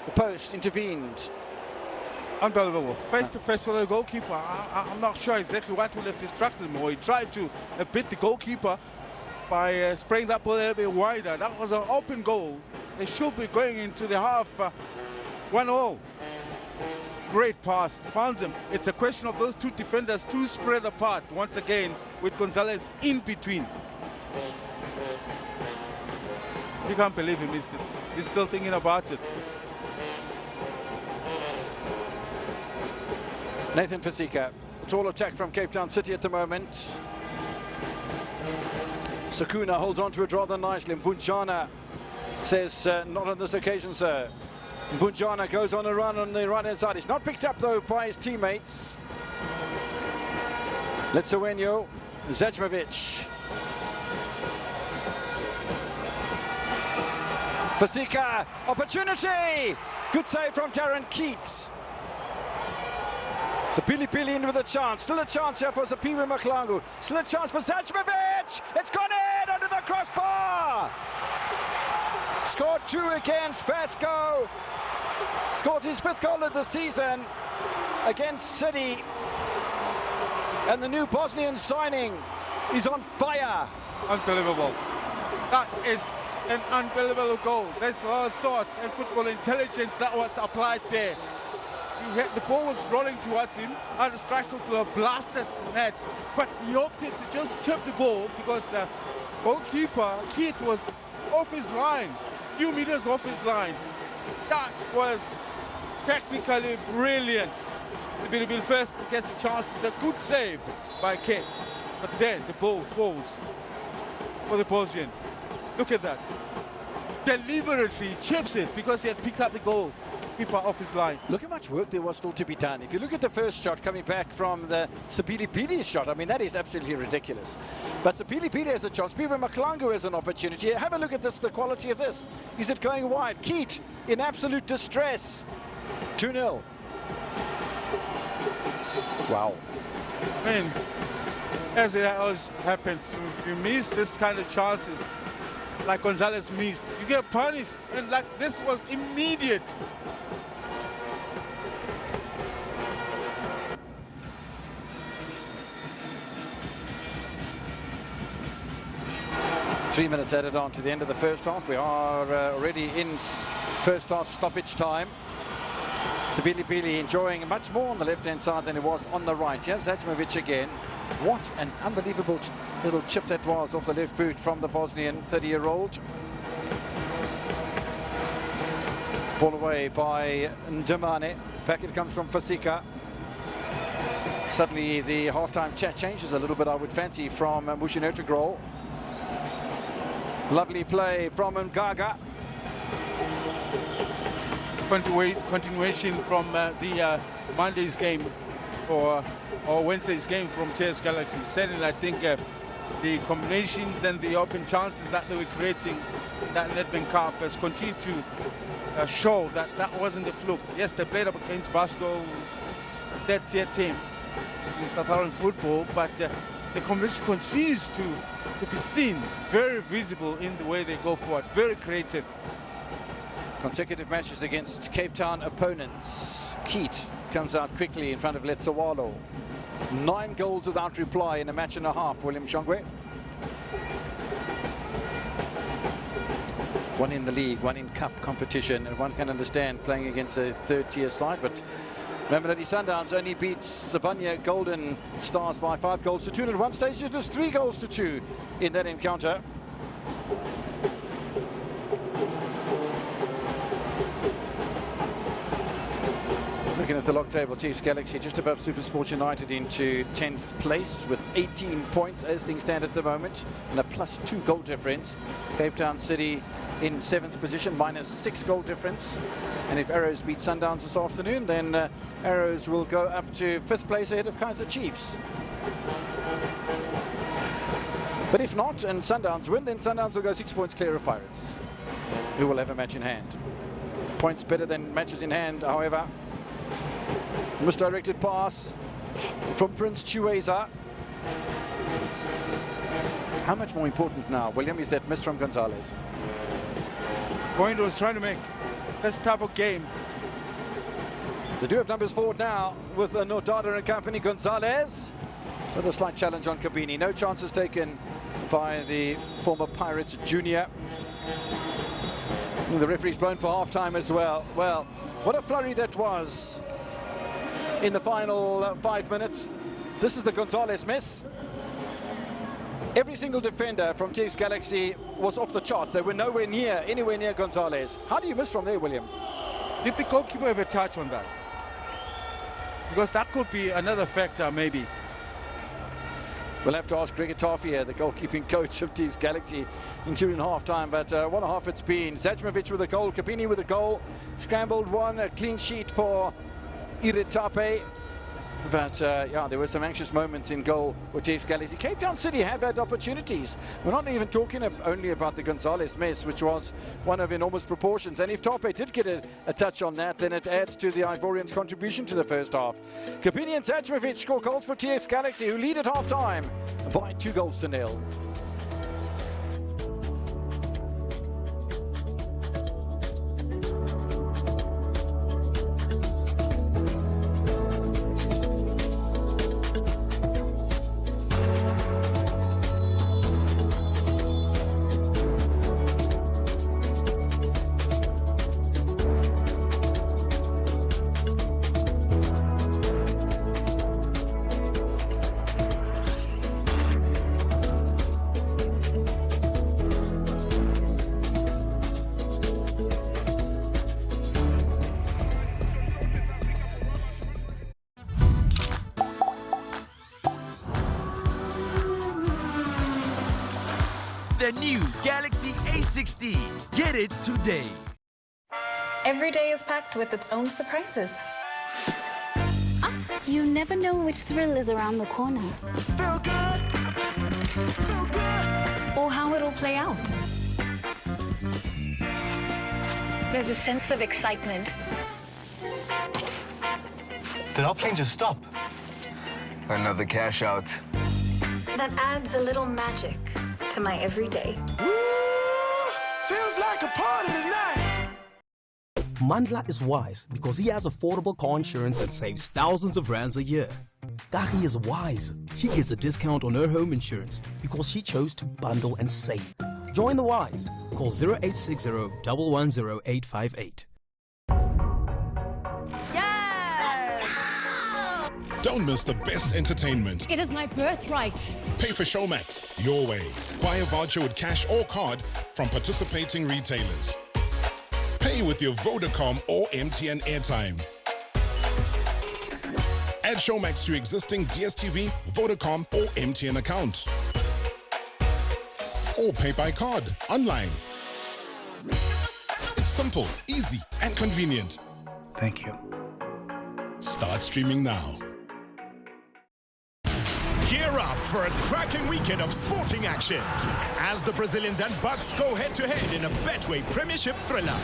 The post intervened. Unbelievable. Face to face with the goalkeeper. I'm not sure exactly what would have distracted him, or he tried to beat the goalkeeper by spraying that ball a little bit wider. That was an open goal. They should be going into the half 1-0. Great pass, found him. It's a question of those two defenders too spread apart once again, with Gonzalez in between. You can't believe he missed it. He's still thinking about it. Nathan Fasika. It's all attack from Cape Town City at the moment. Sakuna holds on to it rather nicely. Mbunjana says, not on this occasion, sir. Mbunjana goes on a run on the right-hand side. He's not picked up, though, by his teammates. Letsowenyo, Zajmovic. Fasika, opportunity! Good save from Darren Keats. Sapili in with a chance. Still a chance here for Sapiwe Maklangu. Still a chance for Zajmovic. It's gone in under the crossbar. Scored 2 against Vasco. Scored his 5th goal of the season against City. And the new Bosnian signing is on fire. Unbelievable. That is an unbelievable goal. There's a lot of thought and football intelligence that was applied there. The ball was rolling towards him, and the strikers were blasted net, but he opted to just chip the ball because goalkeeper Keith was off his line, few meters off his line. That was technically brilliant. Sibiru first gets a chance. It's a good save by Keith, but then the ball falls for the Bosnian. Look at that. Deliberately chips it because he had picked up the goal. Keeper off his line. Look how much work there was still to be done. If you look at the first shot coming back from the Sapili shot, I mean, that is absolutely ridiculous. But Sapili has a chance. Piwe Maklangu has an opportunity. Have a look at this, the quality of this. Is it going wide? Keat in absolute distress. 2-0. Wow. I mean, as it always happens, you miss this kind of chances like Gonzalez missed. You get punished, and like this was immediate. Three minutes added on to the end of the first half. We are already in first half stoppage time. Sabili enjoying much more on the left-hand side than it was on the right. Here's Zajmovic again. What an unbelievable little chip that was off the left boot from the Bosnian 30-year-old. Ball away by Ndamane. Back it comes from Fasika. Suddenly the half-time chat changes a little bit, I would fancy, from Mushinotagrol. Lovely play from Ngaga. Continuation from the Monday's game or Wednesday's game from TS Galaxy. Certainly, I think the combinations and the open chances that they were creating, that Nedbank Cup has continued to show that that wasn't a fluke. Yes, they played up against Vasco, that tier team in South African football, but the combination continues to be seen, very visible in the way they go forward, very creative. Consecutive matches against Cape Town opponents. Keat comes out quickly in front of Letsawalo. 9 goals without reply in a match and a half, William Shongwe. 1 in the league, 1 in cup competition, and one can understand playing against a third-tier side, but Mamelodi Sundowns only beats Zabanya Golden Stars by 5 goals to 2, and at one stage it was 3 goals to 2 in that encounter. Looking at the log table, TS Galaxy just above SuperSport United into 10th place with 18 points as things stand at the moment, and a +2 goal difference. Cape Town City in 7th position, -6 goal difference. And if Arrows beat Sundowns this afternoon, then Arrows will go up to 5th place ahead of Kaizer Chiefs. But if not, and Sundowns win, then Sundowns will go 6 points clear of Pirates, who will have a match in hand. Points better than matches in hand, however. Misdirected pass from Prince Chiweza. How much more important now, William, is that miss from Gonzalez? The point I was trying to make. This type of game. They do have numbers forward now with Nordada and company. Gonzalez with a slight challenge on Kabini. No chances taken by the former Pirates junior. And the referee's blown for half-time as well. Well, what a flurry that was in the final 5 minutes. This is the Gonzalez miss. Every single defender from TX Galaxy was off the charts. They were anywhere near Gonzalez. How do you miss from there, William? Did the goalkeeper have a touch on that? Because that could be another factor, maybe. We'll have to ask Greg Atafia, the goalkeeping coach of TX Galaxy, in half-time. But what a half it's been. Zajmovic with a goal, Kabini with a goal. Scrambled one, a clean sheet for Iritape. But yeah, there were some anxious moments in goal for TX Galaxy. Cape Town City have had opportunities. We're not even talking only about the Gonzalez miss, which was one of enormous proportions. And if Tape did get a touch on that, then it adds to the Ivorians' contribution to the first half. Kabini and Zajmovic score goals for TX Galaxy, who lead at half-time by 2-0. The new Galaxy A16. Get it today. Every day is packed with its own surprises. You never know which thrill is around the corner. Feel good. Feel good. Or how it'll play out. There's a sense of excitement. Did our plane just stop? Another cash out. That adds a little magic to my everyday. Feels like a party tonight. Mandla is wise because he has affordable car insurance that saves thousands of rands a year. Kagi is wise. She gets a discount on her home insurance because she chose to bundle and save. Join the wise. Call 0860 110 858. Don't miss the best entertainment. It is my birthright. Pay for Showmax your way. Buy a voucher with cash or card from participating retailers. Pay with your Vodacom or MTN airtime. Add Showmax to your existing DSTV, Vodacom or MTN account. Or pay by card, online. It's simple, easy and convenient. Thank you. Start streaming now. Gear up for a cracking weekend of sporting action as the Brazilians and Bucks go head-to-head in a Betway Premiership thriller.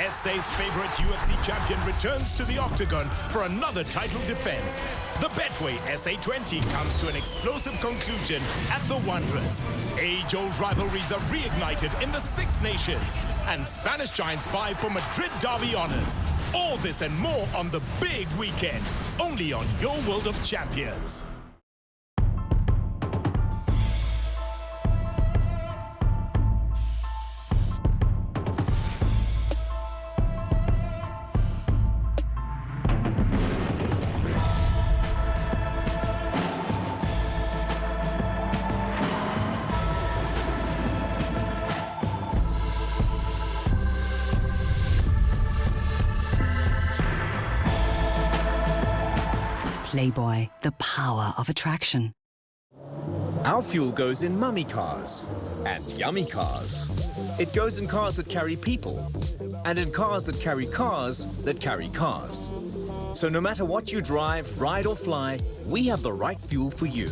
SA's favorite UFC champion returns to the octagon for another title defense. The Betway SA20 comes to an explosive conclusion at the Wanderers. Age-old rivalries are reignited in the Six Nations, and Spanish giants vie for Madrid derby honors. All this and more on the big weekend, only on Your World of Champions. Playboy, the power of attraction. Our fuel goes in mummy cars and yummy cars. It goes in cars that carry people and in cars that carry cars that carry cars. So no matter what you drive, ride or fly, we have the right fuel for you.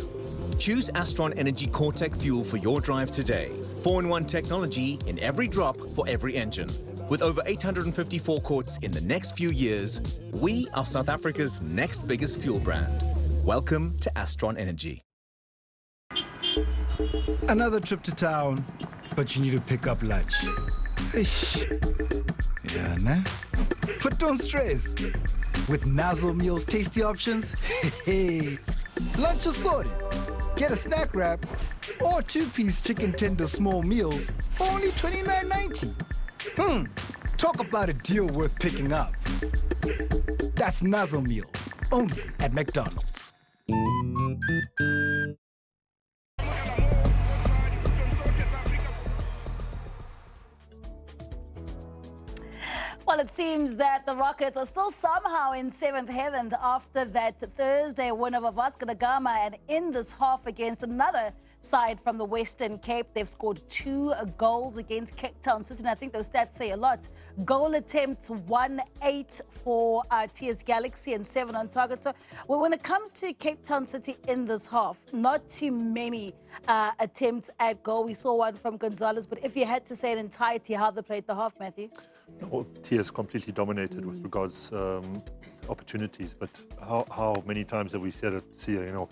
Choose Astron Energy Cortec fuel for your drive today. 4-in-1 technology in every drop for every engine. With over 854 quarts in the next few years, we are South Africa's next biggest fuel brand. Welcome to Astron Energy. Another trip to town, but you need to pick up lunch. Ish. Yeah, nah? But don't stress. With Nazo Meals tasty options, hey, lunch is sorted. Get a snack wrap or 2-piece chicken tender small meals for only $29.90. Talk about a deal worth picking up. That's Nazo Meals, only at McDonald's. Well, it seems that the Rockets are still somehow in seventh heaven after that Thursday win over Vasco da Gama, and in this half against another side from the Western Cape, they've scored 2 goals against Cape Town City, and I think those stats say a lot. Goal attempts 1-8 for TS Galaxy and 7 on target. So when it comes to Cape Town City in this half, not too many attempts at goal. We saw one from Gonzalez, but if you had to say in entirety how they played the half, Matthew? Well, TS completely dominated with regards opportunities, but how many times have we said it, Sia, you know,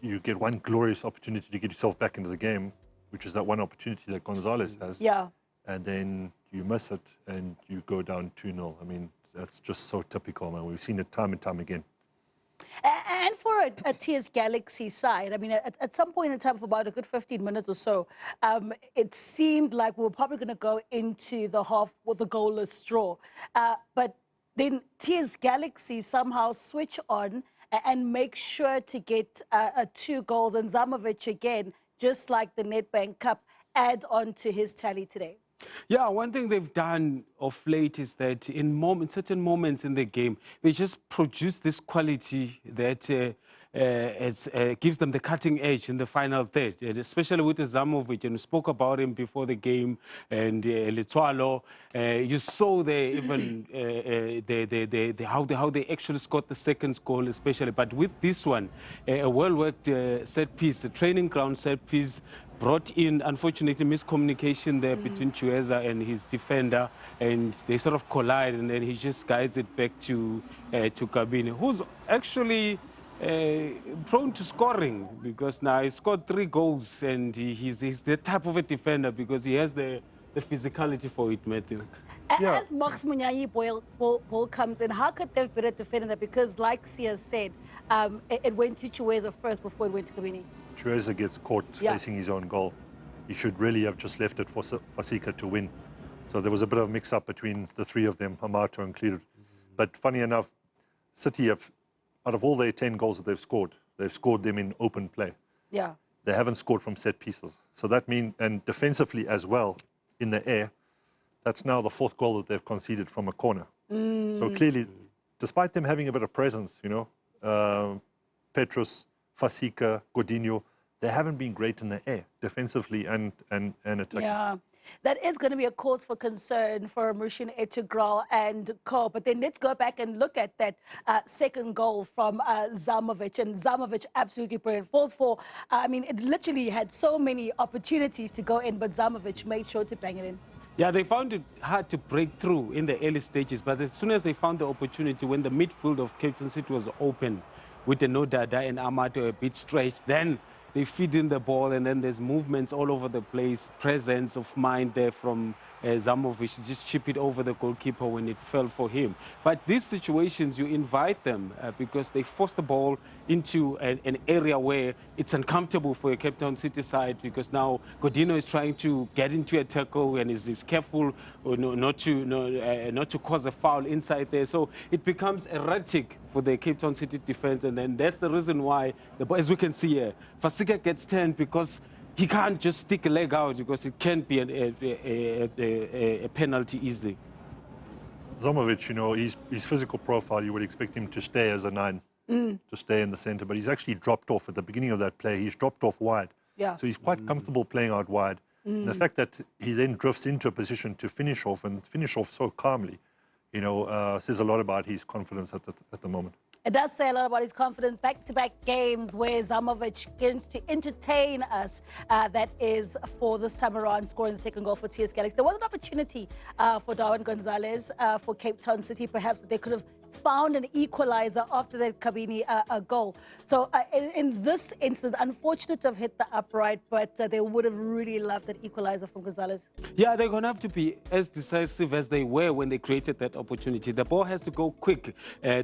you get one glorious opportunity to get yourself back into the game, which is that one opportunity that Gonzalez has. Yeah. And then you miss it and you go down 2-0. I mean, that's just so typical, man. We've seen it time and time again. And for a TS Galaxy side, I mean, at some point in time, for about a good 15 minutes or so, it seemed like we were probably going to go into the half with a goalless draw. But then TS Galaxy somehow switch on and make sure to get 2 goals. And Zamovic, again, just like the Nedbank Cup, adds on to his tally today. Yeah, one thing they've done of late is that in certain moments in the game, they just produce this quality that gives them the cutting edge in the final third, and especially with Zamovic, and we spoke about him before the game, and Letswalo. You saw there even how they actually scored the second goal, especially. But with this one, a well-worked set piece, a training ground set piece, brought in, unfortunately, miscommunication there between Chiesa and his defender, and they sort of collide, and then he just guides it back to Kabini, who's actually prone to scoring, because now he scored 3 goals, and he's the type of a defender because he has the physicality for it, Matthew. As Max Munyanyi ball comes in, how could they have been a defender? Because like Sia said, it went to Chiesa first before it went to Kabini. Chiesa gets caught facing his own goal. He should really have just left it for Fasika to win. So there was a bit of mix-up between the 3 of them, Amato included. But funny enough, City have, out of all their 10 goals that they've scored them in open play. Yeah. They haven't scored from set pieces. So that means, and defensively as well, in the air, that's now the 4th goal that they've conceded from a corner. So clearly, despite them having a bit of presence, you know, Petrus, Fasika, Godinho, they haven't been great in the air, defensively and attacking. Yeah, that is going to be a cause for concern for Mushin Etegral and Co. But then let's go back and look at that second goal from Zamovic. And Zamovic absolutely brilliant. Falls for, I mean, it literally had so many opportunities to go in, but Zamovic made sure to bang it in. Yeah, they found it hard to break through in the early stages, but as soon as they found the opportunity, when the midfield of Cape Town City was open, with the Nodada and Amato a bit stretched, then they feed in the ball, and then there's movements all over the place, presence of mind there from Zamovic, just chip it over the goalkeeper when it fell for him. But these situations, you invite them because they force the ball into an area where it's uncomfortable for a Cape Town City side, because now Godinho is trying to get into a tackle and is careful not to cause a foul inside there. So it becomes erratic for the Cape Town City defense, and then that's the reason why, as we can see here, Fasika gets turned because he can't just stick a leg out, because it can't be a penalty easily. Zamovic, you know, his physical profile, you would expect him to stay as a 9, to stay in the center, but he's actually dropped off at the beginning of that play. He's dropped off wide. Yeah. So he's quite comfortable playing out wide. And the fact that he then drifts into a position to finish off, and finish off so calmly, you know, says a lot about his confidence at the moment. It does say a lot about his confidence. Back-to-back games where Zamovic begins to entertain us. That is for this time around, scoring the second goal for TS Galaxy. There was an opportunity for Darwin Gonzalez for Cape Town City, perhaps, that they could have found an equalizer after that Kabini goal. So in this instance, unfortunate to have hit the upright, but they would have really loved that equalizer from Gonzalez. Yeah, they're going to have to be as decisive as they were when they created that opportunity. The ball has to go quick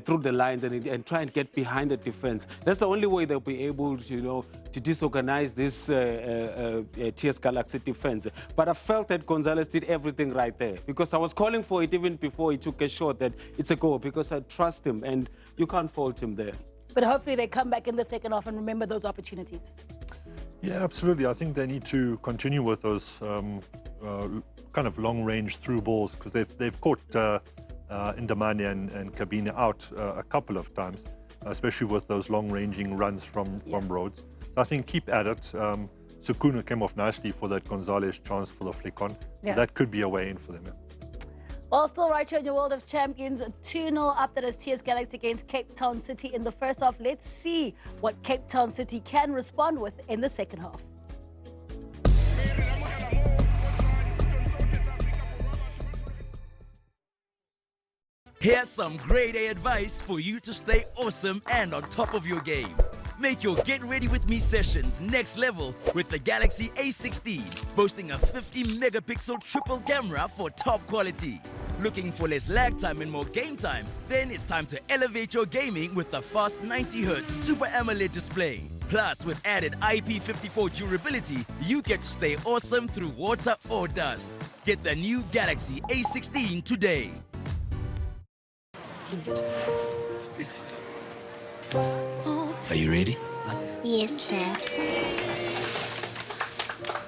through the lines and try and get behind the defense. That's the only way they'll be able to, to disorganize this TS Galaxy defense. But I felt that Gonzalez did everything right there, because I was calling for it even before he took a shot that it's a goal, because I trust him, and you can't fault him there. But hopefully they come back in the second half and remember those opportunities. Yeah, absolutely. I think they need to continue with those kind of long-range through balls, because they've caught Indamani and Kabine out a couple of times, especially with those long-ranging runs from Rhodes. So I think keep at it. Sukuna came off nicely for that Gonzalez chance for the flick on. Yeah. That could be a way in for them. Yeah. Well, still right here in your World of Champions, 2-0 up. That is TS Galaxy against Cape Town City in the first half. Let's see what Cape Town City can respond with in the second half. Here's some grade A advice for you to stay awesome and on top of your game. Make your Get Ready With Me sessions next level with the Galaxy A16, boasting a 50-megapixel triple camera for top quality. Looking for less lag time and more game time? Then it's time to elevate your gaming with the fast 90Hz Super AMOLED display. Plus, with added IP54 durability, you get to stay awesome through water or dust. Get the new Galaxy A16 today. Are you ready? Yes, Dad.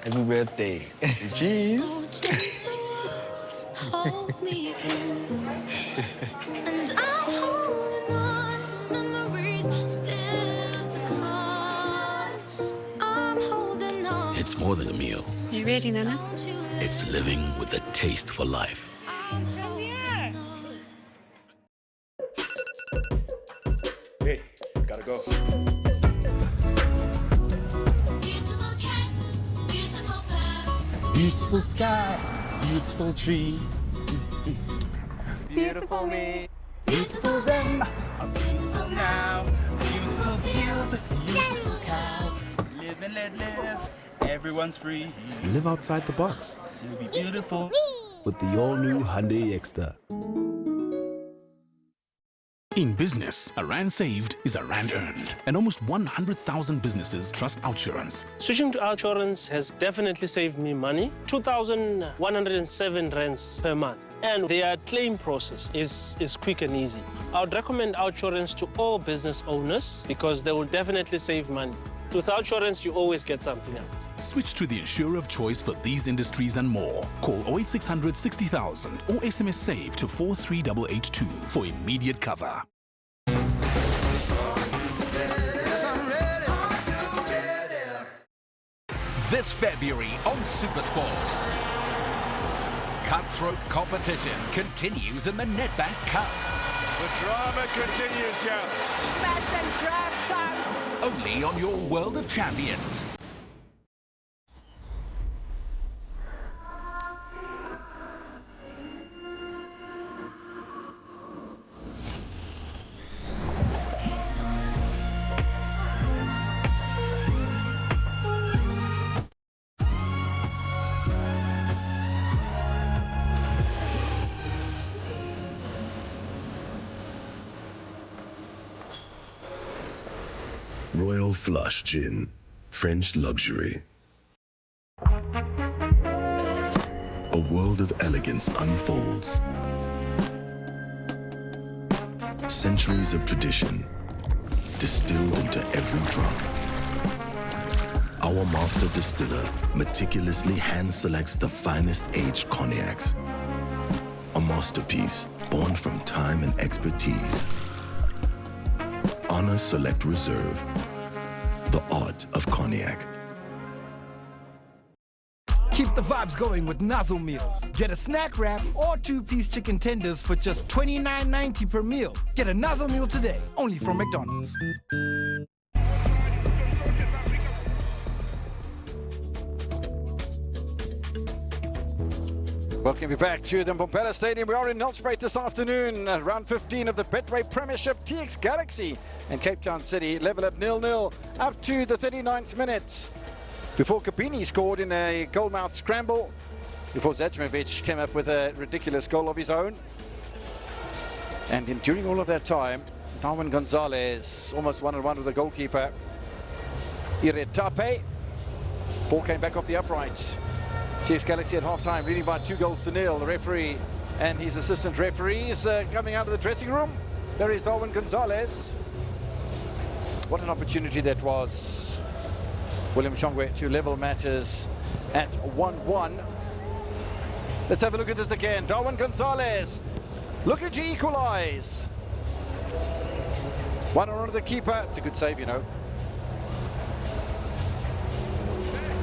Happy birthday. Cheese. Hold me again. And I'm holding on to memories still to come. I'm holding on. It's more than a meal. You ready, Nana? It's living with a taste for life. Hey, gotta go. Beautiful sky, beautiful tree. Beautiful me. Beautiful then, beautiful now. Beautiful fields, beautiful cow. Live and let live, everyone's free. Live outside the box To be beautiful. with the all-new Hyundai Exter. In business, a rand saved is a rand earned. And almost 100,000 businesses trust Outsurance. Switching to Outsurance has definitely saved me money, 2,107 rands per month. And their claim process is quick and easy. I would recommend Outsurance to all business owners because they will definitely save money. With Outsurance, you always get something out. Switch to the insurer of choice for these industries and more. Call 08600 60,000 or SMS SAVE to 43882 for immediate cover. This February on SuperSport. Cutthroat competition continues in the Nedbank Cup. The drama continues here. Smash and grab time. Only on your World of Champions. Royal Flush Gin, French luxury. A world of elegance unfolds. Centuries of tradition distilled into every drop. Our master distiller meticulously hand selects the finest aged cognacs. A masterpiece born from time and expertise. Honor Select Reserve, the art of cognac. Keep the vibes going with Nazo Meals. Get a snack wrap or 2-piece chicken tenders for just $29.90 per meal. Get a Nazo Meal today, only from McDonald's. Welcome you back to the Mbombela Stadium. We are in Nelspruit this afternoon. Round 15 of the Betway Premiership. TX Galaxy and Cape Town City level at 0-0 up to the 39th minute. Before Kabini scored in a goal-mouth scramble. Before Zajmovic came up with a ridiculous goal of his own. And during all of that time, Darwin Gonzalez almost one-on-one with the goalkeeper. Ire Tape. Ball came back off the upright. TX Galaxy at half-time, leading by 2-0. The referee and his assistant referees coming out of the dressing room. There is Darwin Gonzalez. What an opportunity that was. William Shongwe to level matters at 1-1. Let's have a look at this again. Darwin Gonzalez looking to equalize. 1-1 to the keeper. It's a good save, you know.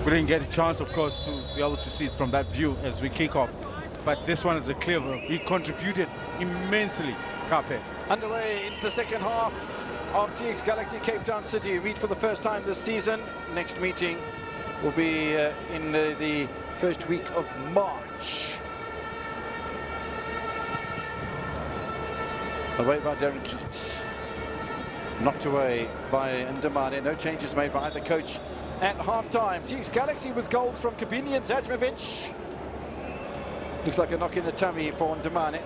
We didn't get a chance, of course, to be able to see it from that view as we kick off. But this one is a clear one. He contributed immensely, Kape. Underway in the second half of TX Galaxy Cape Town City. Meet for the first time this season. Next meeting will be in the first week of March. Away by Darren Keats. Knocked away by Ndamane. No changes made by either coach at half-time. TX Galaxy with goals from Kabini and Zajmovic. Looks like a knock in the tummy for Ndamane.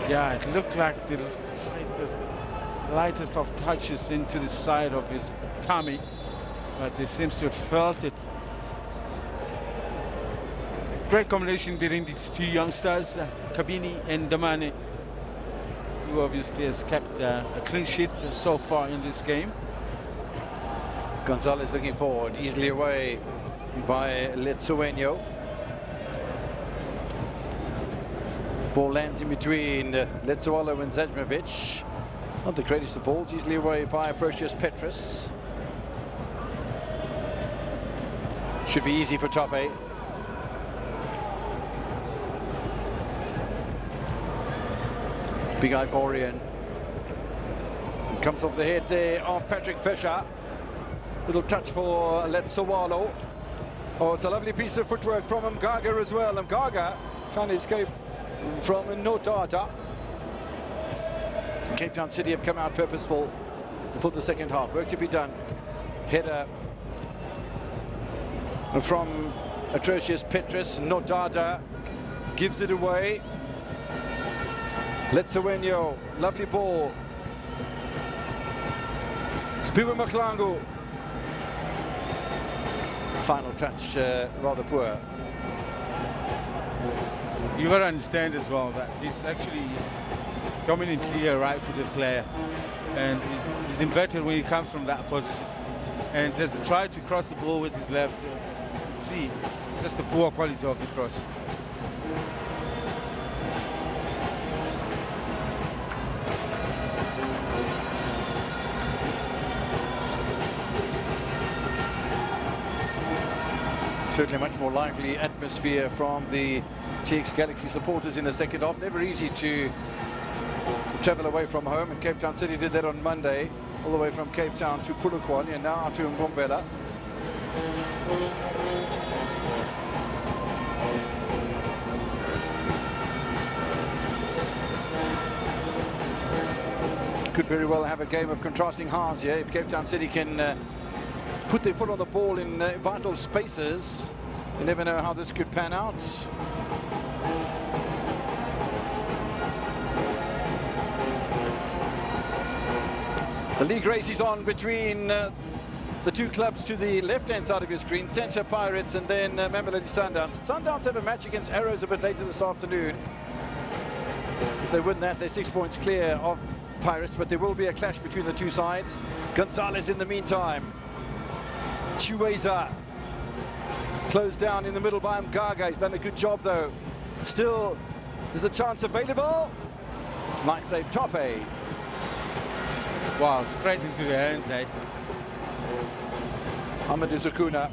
Yeah, it looked like the lightest of touches into the side of his tummy, but he seems to have felt it. Great combination between these two youngsters, Kabini and Ndamane, who obviously has kept a clean sheet so far in this game. Gonzalez looking forward, easily away by Letsuenyo. Ball lands in between Letsualo and Zajmovic. Not the greatest of balls, easily away by Procius Petrus. Should be easy for Tape. Big Ivorian. Comes off the head there of Patrick Fisher. Little touch for Letsualo. Oh, it's a lovely piece of footwork from Mgaga as well. Mgaga trying to escape from Notata. Cape Town City have come out purposeful for the second half. Work to be done. Header from Atrocious Petrus. Notata gives it away. Letsuenyo, lovely ball. Spiba Maklangu. Final touch, rather poor. You got to understand as well that he's actually dominantly a right-footed player, and he's inverted when he comes from that position. And there's a try to cross the ball with his left. See, just the poor quality of the cross. Certainly much more lively atmosphere from the TX Galaxy supporters in the second half. Never easy to travel away from home, and Cape Town City did that on Monday, all the way from Cape Town to Polokwane and now to Mbombela. Could very well have a game of contrasting halves here if Cape Town City can put their foot on the ball in vital spaces. You never know how this could pan out. The league race is on between the two clubs to the left-hand side of your screen, Centre Pirates and then Mamelodi Sundowns. Sundowns have a match against Arrows a bit later this afternoon. If they win that, they're 6 points clear of Pirates, but there will be a clash between the two sides. Gonzalez in the meantime. Chiweza closed down in the middle by Mgaga. He's done a good job though. Still, there's a chance available. Nice save, Tape. Wow, straight into the hands, eh? Amadou Zakuna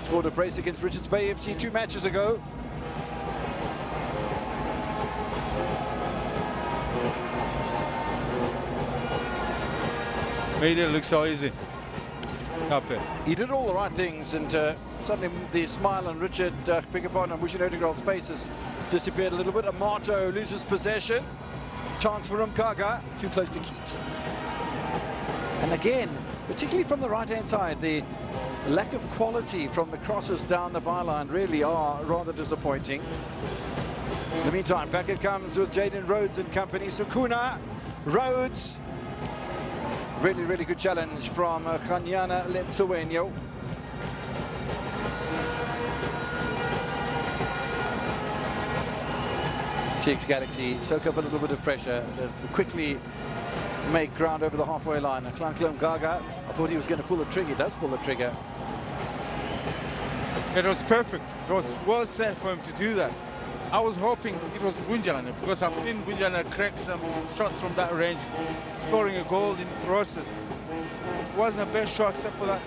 scored a brace against Richards Bay FC 2 matches ago. Made it look so easy. He did all the right things, and suddenly the smile on Richard Pickapon and Mushin Odegaard's faces disappeared a little bit. Amato loses possession. Chance for Mkaga, too close to Keat. And again, particularly from the right-hand side, the lack of quality from the crosses down the byline really are rather disappointing. In the meantime, back it comes with Jaden Rhodes and company. Sukuna, Rhodes. Really, really good challenge from Khanyana Letsuenyo. TX Galaxy soak up a little bit of pressure. They quickly make ground over the halfway line. Klanklam Gaga, I thought he was going to pull the trigger. He does pull the trigger. It was perfect. It was well set for him to do that. I was hoping it was Bunjana, because I've seen Bunjana crack some shots from that range, scoring a goal in the process. It wasn't the best shot except for that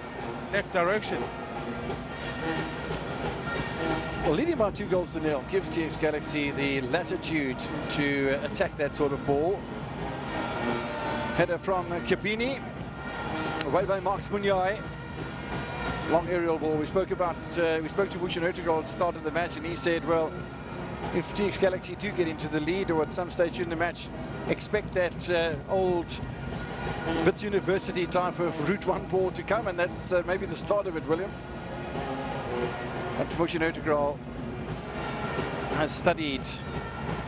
neck direction. Well, leading by 2-0 gives TX Galaxy the latitude to attack that sort of ball. Header from Kabini, away by Marks Munyai. Long aerial ball. We spoke to Mushin Odegaard at the start of the match, and he said, well, if TX Galaxy do get into the lead or at some stage in the match, expect that old Wits University type of Route 1 ball to come, and that's maybe the start of it, William. And Mushin Odegaard has studied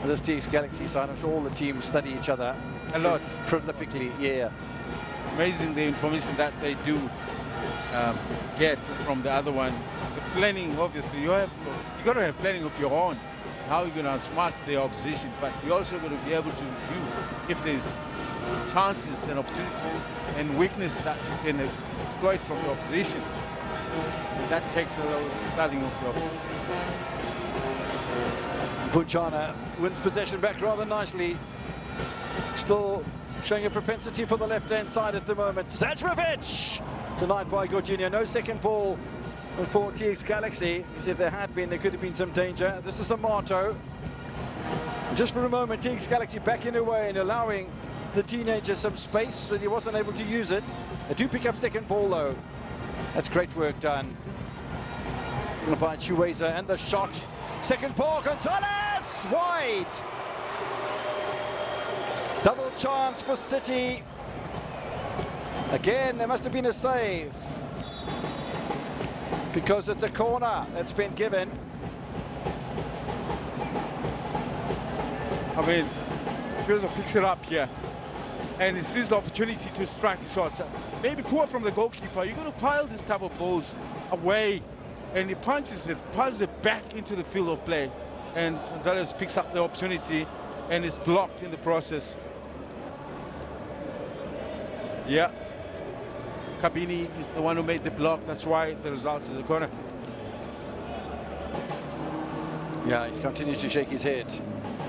this TX Galaxy side. I'm sure all the teams study each other a lot, prolifically. Yeah, amazing the information that they do get from the other one. The planning, obviously, you got to have planning of your own. How you're going to outsmart the opposition, but you're also going to be able to view if there's chances and opportunities and weakness that you can exploit from the opposition. And that takes a little studying of the opposition. Bunjana wins possession back rather nicely. Still showing a propensity for the left-hand side at the moment. Zajmovic denied by Gorginio. No second ball for TX Galaxy. He said there had been, there could have been some danger. This is Amato. Just for a moment, TX Galaxy backing away and allowing the teenager some space, so he wasn't able to use it. They do pick up second ball though. That's great work done by Chiweza, and the shot. Second ball, Gonzalez! Wide! Double chance for City. Again, there must have been a save, because it's a corner that's been given. I mean, here's a fix it up here. And he sees the opportunity to strike the shots. Maybe poor from the goalkeeper. You're going to pile this type of balls away. And he punches it back into the field of play. And Gonzalez picks up the opportunity and is blocked in the process. Yeah. Kabini is the one who made the block. That's why the result is a corner. Yeah, he continues to shake his head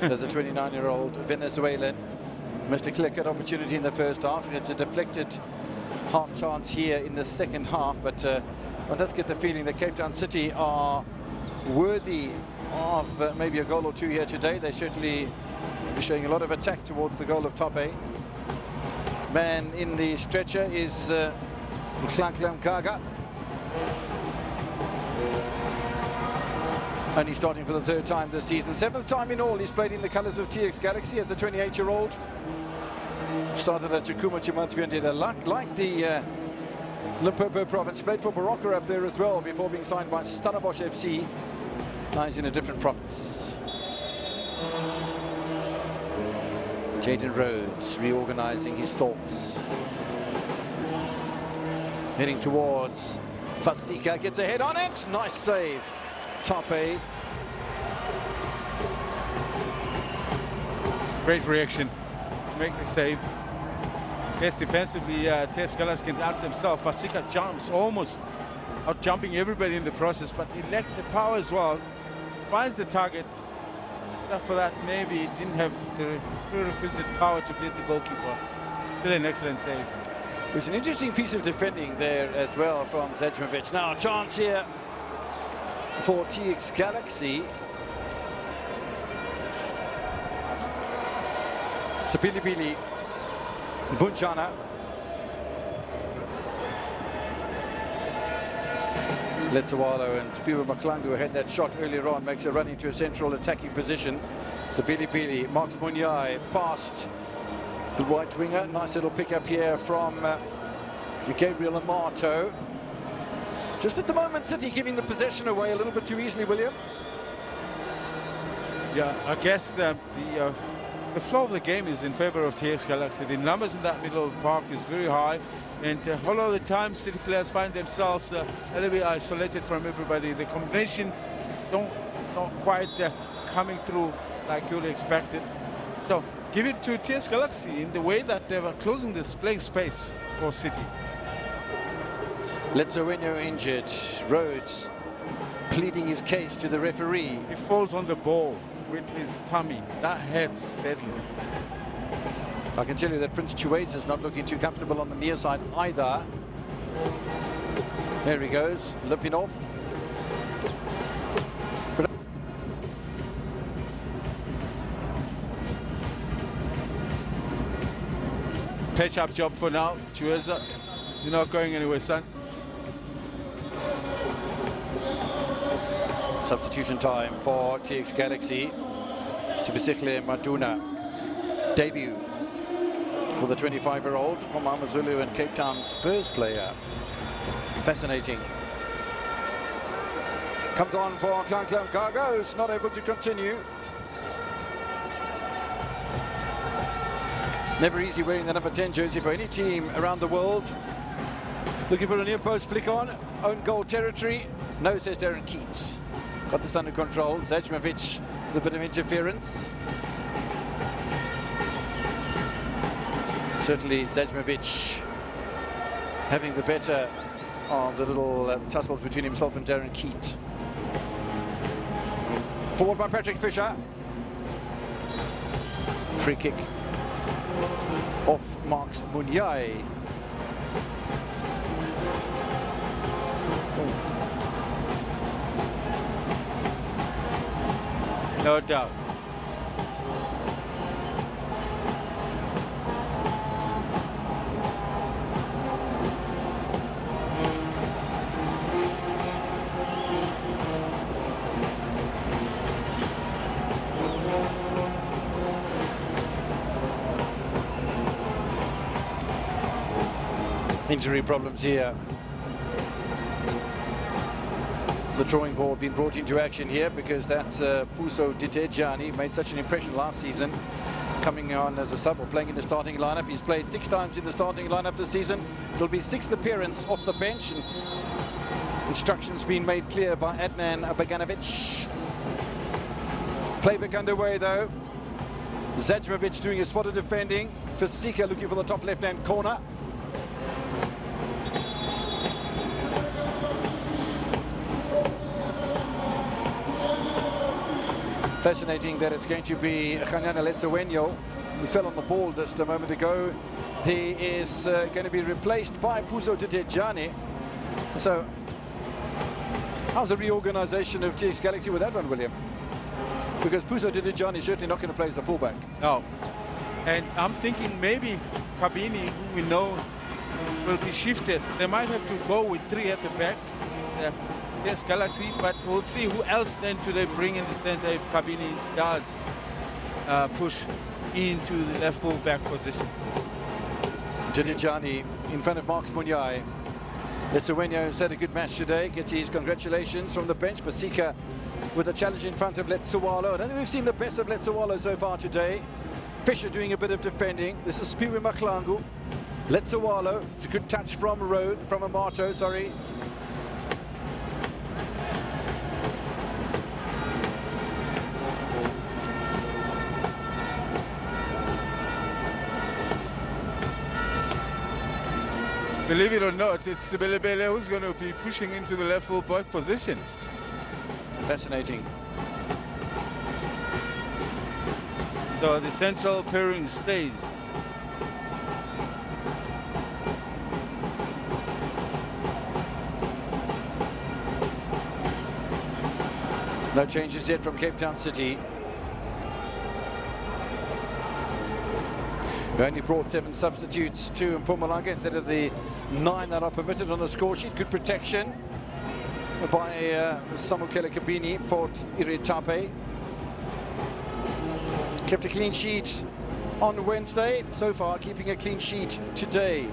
as a 29-year-old Venezuelan. Missed a clear-cut opportunity in the first half, and it's a deflected half chance here in the second half. But one does get the feeling that Cape Town City are worthy of maybe a goal or two here today. They're certainly showing a lot of attack towards the goal of Tope. Man in the stretcher is Klanklam Gaga. Only starting for the third time this season. Seventh time in all he's played in the colours of TX Galaxy as a 28-year-old. Started at Chikuma Chimatsviandela, like the Limpopo province. Played for Barocca up there as well before being signed by Stellenbosch FC. Now he's in a different province. Jaden Rhodes reorganizing his thoughts. Heading towards Fasika, gets a head on it. Nice save. Tope. Great reaction. Make the save. Yes, defensively, TX Galaxy can answer himself. Fasika jumps, almost out jumping everybody in the process, but he lacked the power as well. Finds the target. For that, maybe he didn't have the requisite power to beat the goalkeeper. Still an excellent save. It was an interesting piece of defending there as well from Zajmovic. Now a chance here for TX Galaxy. Sapilibili, Bunjana. Letsualo and Spiwa Maklangu, who had that shot earlier on, makes a run into a central attacking position. Sabili Marks Munyai past the right winger. Nice little pick up here from Gabriel Amato. Just at the moment, City giving the possession away a little bit too easily, William. Yeah, I guess the flow of the game is in favor of TX Galaxy. The numbers in that middle of the park is very high, and a lot of the time City players find themselves a little bit isolated from everybody. The combinations don't quite coming through like you'd expected. So give it to TX Galaxy in the way that they were closing this playing space for City. Letsueno injured. Rhodes pleading his case to the referee. He falls on the ball with his tummy. That hurts badly. I can tell you that Prince Chueza is not looking too comfortable on the near side either. There he goes, limping off. Patch-up job for now, Chueza. You're not going anywhere, son. Substitution time for TX Galaxy. Sibisekile Maduna. Debut for the 25-year-old from AmaZulu and Cape Town Spurs player. Fascinating. Comes on for Clan Cargos, not able to continue. Never easy wearing the number 10 jersey for any team around the world. Looking for a near post flick on, own goal territory. No, says Darren Keats. Got this under control. Zajmovic with a bit of interference. Certainly Zajmovic having the better of the little tussles between himself and Darren Keat. Forward by Patrick Fisher. Free kick off Marks Munyai. No doubt. Injury problems here. The drawing board being brought into action here because that's Puso Ditejani, made such an impression last season, coming on as a sub or playing in the starting lineup. He's played 6 times in the starting lineup this season. It'll be 6th appearance off the bench, and instructions being made clear by Adnan Baganovic. Playback underway though. Zajmovic doing a spot of defending. Fasika looking for the top left-hand corner. Fascinating that it's going to be Kanyana Letsueno, who fell on the ball just a moment ago. He is going to be replaced by Puso Ditejani. So, how's the reorganization of TX Galaxy with that one, William? Because Puso Ditejani is certainly not going to play as a fullback. No. And I'm thinking maybe Kabini, who we know will be shifted. They might have to go with 3 at the back. Yes, Galaxy, but we'll see who else then do they bring in the center if Kabini does push into the left full back position. Ditejani in front of Marks Munyai. Letsueno has had a good match today, gets his congratulations from the bench. Fasika with a challenge in front of Letsualo. I don't think we've seen the best of Letsualo so far today. Fisher doing a bit of defending. This is Spiwa Maklangu. Letsualo, it's a good touch from Amato, sorry. Believe it or not, it's Sibelebele who's going to be pushing into the left full back position. Fascinating. So the central pairing stays. No changes yet from Cape Town City. We only brought 7 substitutes to Mpumalanga instead of the 9 that are permitted on the score sheet. Good protection. by Samukele Kabini for Iritape. Kept a clean sheet on Wednesday, so far keeping a clean sheet today.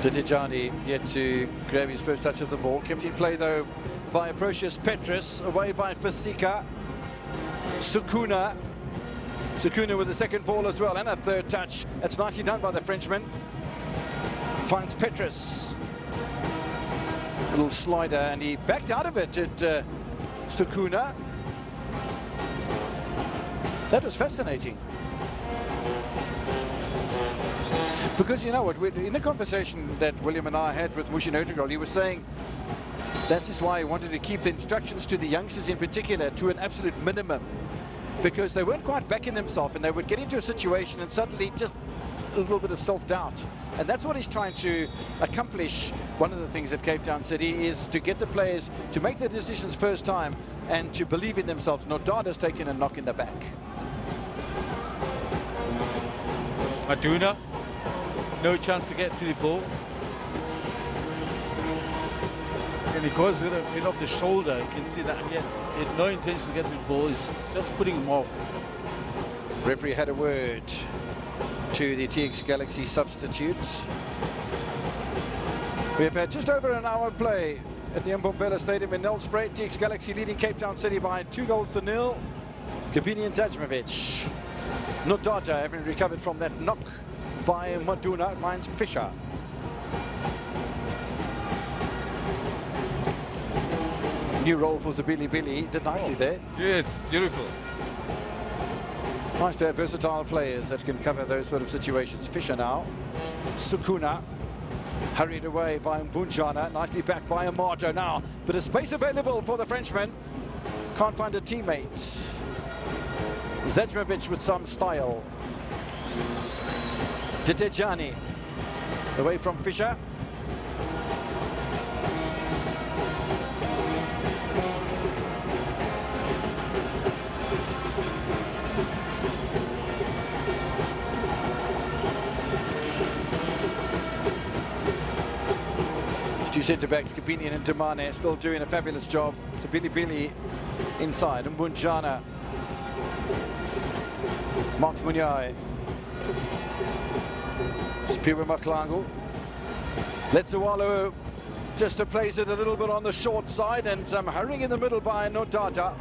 Didijani yet to grab his first touch of the ball. Kept in play though by Procius Petrus, away by Fasika. Sukuna with the second ball as well, and a third touch. That's nicely done by the Frenchman. Finds Petrus. Little slider, and he backed out of it at Sukuna. That was fascinating. Because you know what, in the conversation that William and I had with Mushin Odegaard, he was saying that is why he wanted to keep the instructions to the youngsters in particular to an absolute minimum, because they weren't quite backing themselves and they would get into a situation and suddenly just a little bit of self-doubt. And that's what he's trying to accomplish. One of the things at Cape Town City is to get the players to make their decisions first time and to believe in themselves. Nodada's taken a knock in the back. Aduna, no chance to get to the ball. And he goes with a bit off the shoulder. You can see that, and yet he had no intention to get to the ball. He's just putting him off. Referee had a word to the TX Galaxy substitute. We have had just over an hour play at the Mbombela Stadium in Nelspruit. TX Galaxy leading Cape Town City by 2-0. Kabini and Zajmovic. Nodada, having recovered from that knock by Maduna, finds Fisher. New role for Zabili Billy, did nicely there. Yes, beautiful. Nice to have versatile players that can cover those sort of situations. Fisher now. Sukuna. Hurried away by Mbunjana. Nicely backed by Amato now. Bit of space available for the Frenchman. Can't find a teammate. Zajmovic with some style. Didejani. Away from Fisher. Two centre-backs, Kabini and Ndamane, still doing a fabulous job. Sabili Billy inside, Mbunjana. Max Munyai. Spiwe Maklangu. Letzuwalo just plays it a little bit on the short side, and some hurrying in the middle by Nodada.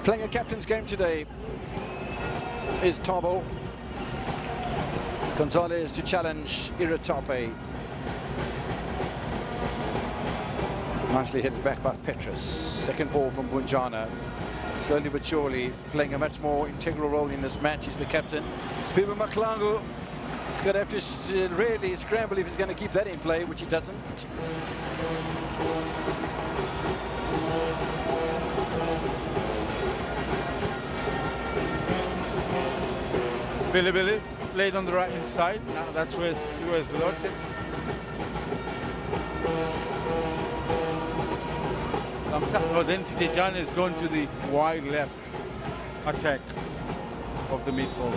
Playing a captain's game today is Tobo. Gonzalez to challenge Iratape. Nicely headed back by Petrus. Second ball from Bunjana. Slowly but surely playing a much more integral role in this match. He's the captain. Spiwe Maklangu. He's going to have to really scramble if he's going to keep that in play, which he doesn't. Billy played on the right hand side. Now that's where he was locked. Then Tijan is going to the wide left attack of the midfield.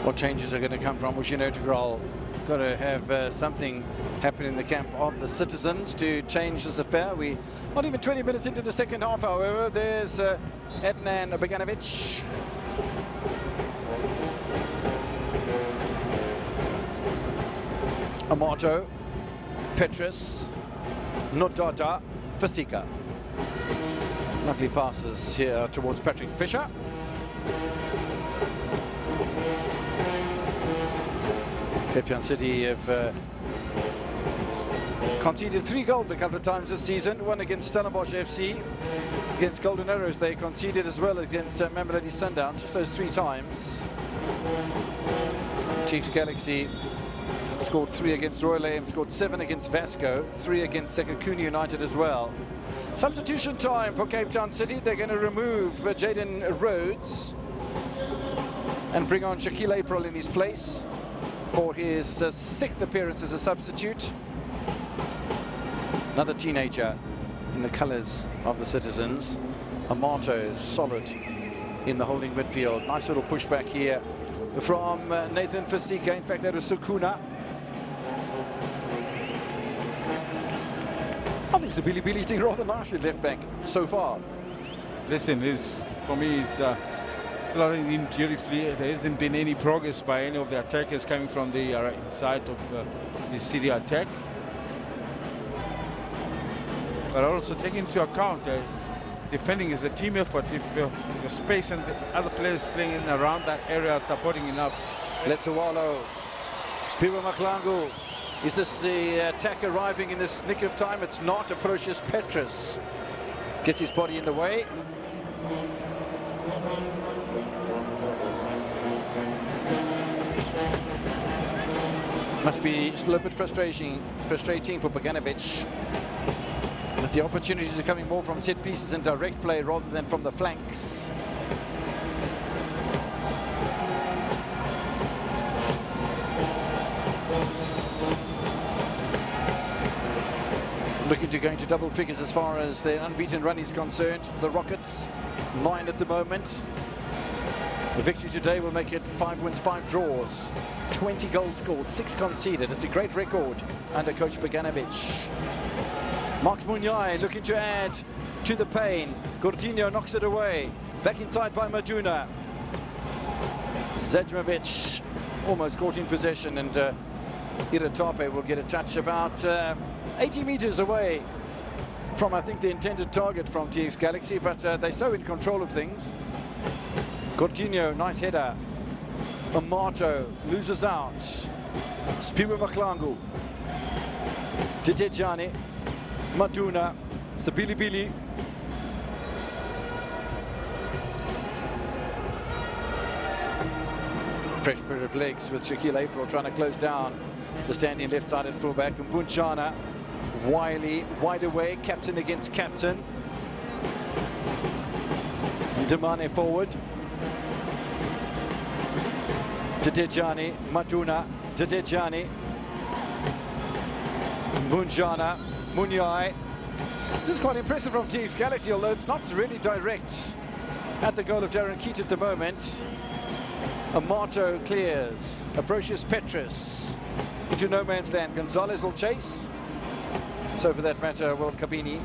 What changes are going to come from Mushin Odegaard? Got to have something happen in the camp of the citizens to change this affair. We not even 20 minutes into the second half, however. There's Adnan Beganovic. Amato, Petrus, Nodada, Fasika. Lovely passes here towards Patrick Fisher. Cape Town City have conceded 3 goals a couple of times this season. One against Stellenbosch FC. Against Golden Arrows they conceded as well against Mamelodi Sundowns, just those 3 times. TX Galaxy scored 3 against Royal AM, scored 7 against Vasco, 3 against Sekakuni United as well. Substitution time for Cape Town City. They're going to remove Jaden Rhodes and bring on Shaquille April in his place for his 6th appearance as a substitute. Another teenager. in the colours of the Citizens. Amato solid in the holding midfield. Nice little pushback here from Nathan Fasika. In fact, that was Sukuna. I think Sabili Bili's doing rather nicely at left back so far. Listen, for me, he's slotting in beautifully. There hasn't been any progress by any of the attackers coming from the right side of the City attack. But also take into account defending is a team effort. If your space and the other players playing in around that area are supporting enough. Letsawalo, Spiwa Maklangu. Is this the attack arriving in this nick of time? It's not. Aprocius Petrus gets his body in the way. Must be still a bit frustrating for Boganovic. But the opportunities are coming more from set pieces and direct play rather than from the flanks. Looking to go into double figures as far as their unbeaten run is concerned. The Rockets, 9 at the moment. The victory today will make it 5 wins, 5 draws. 20 goals scored, 6 conceded. It's a great record under coach Boganovic. Mark Munyai looking to add to the pain. Gordinho knocks it away. Back inside by Maduna. Zedmovic almost caught in possession, and Iratape will get a touch about 80 meters away from, I think, the intended target from TX Galaxy, but they're so in control of things. Gordinho, nice header. Amato loses out. Spiwa Maklangu. Didejani. Maduna. Sabili Bili. Fresh pair of legs with Shaquille April trying to close down the standing left-sided fullback. Mbunchana, Wiley, wide away, captain against captain. Demane forward. Didejani, Maduna, Didejani. Mbunchana, Munyai. This is quite impressive from TX Galaxy, although it's not really direct at the goal of Darren Keat at the moment. Amato clears. Aprocius Petrus into no man's land. Gonzalez will chase. So for that matter, will Kabini.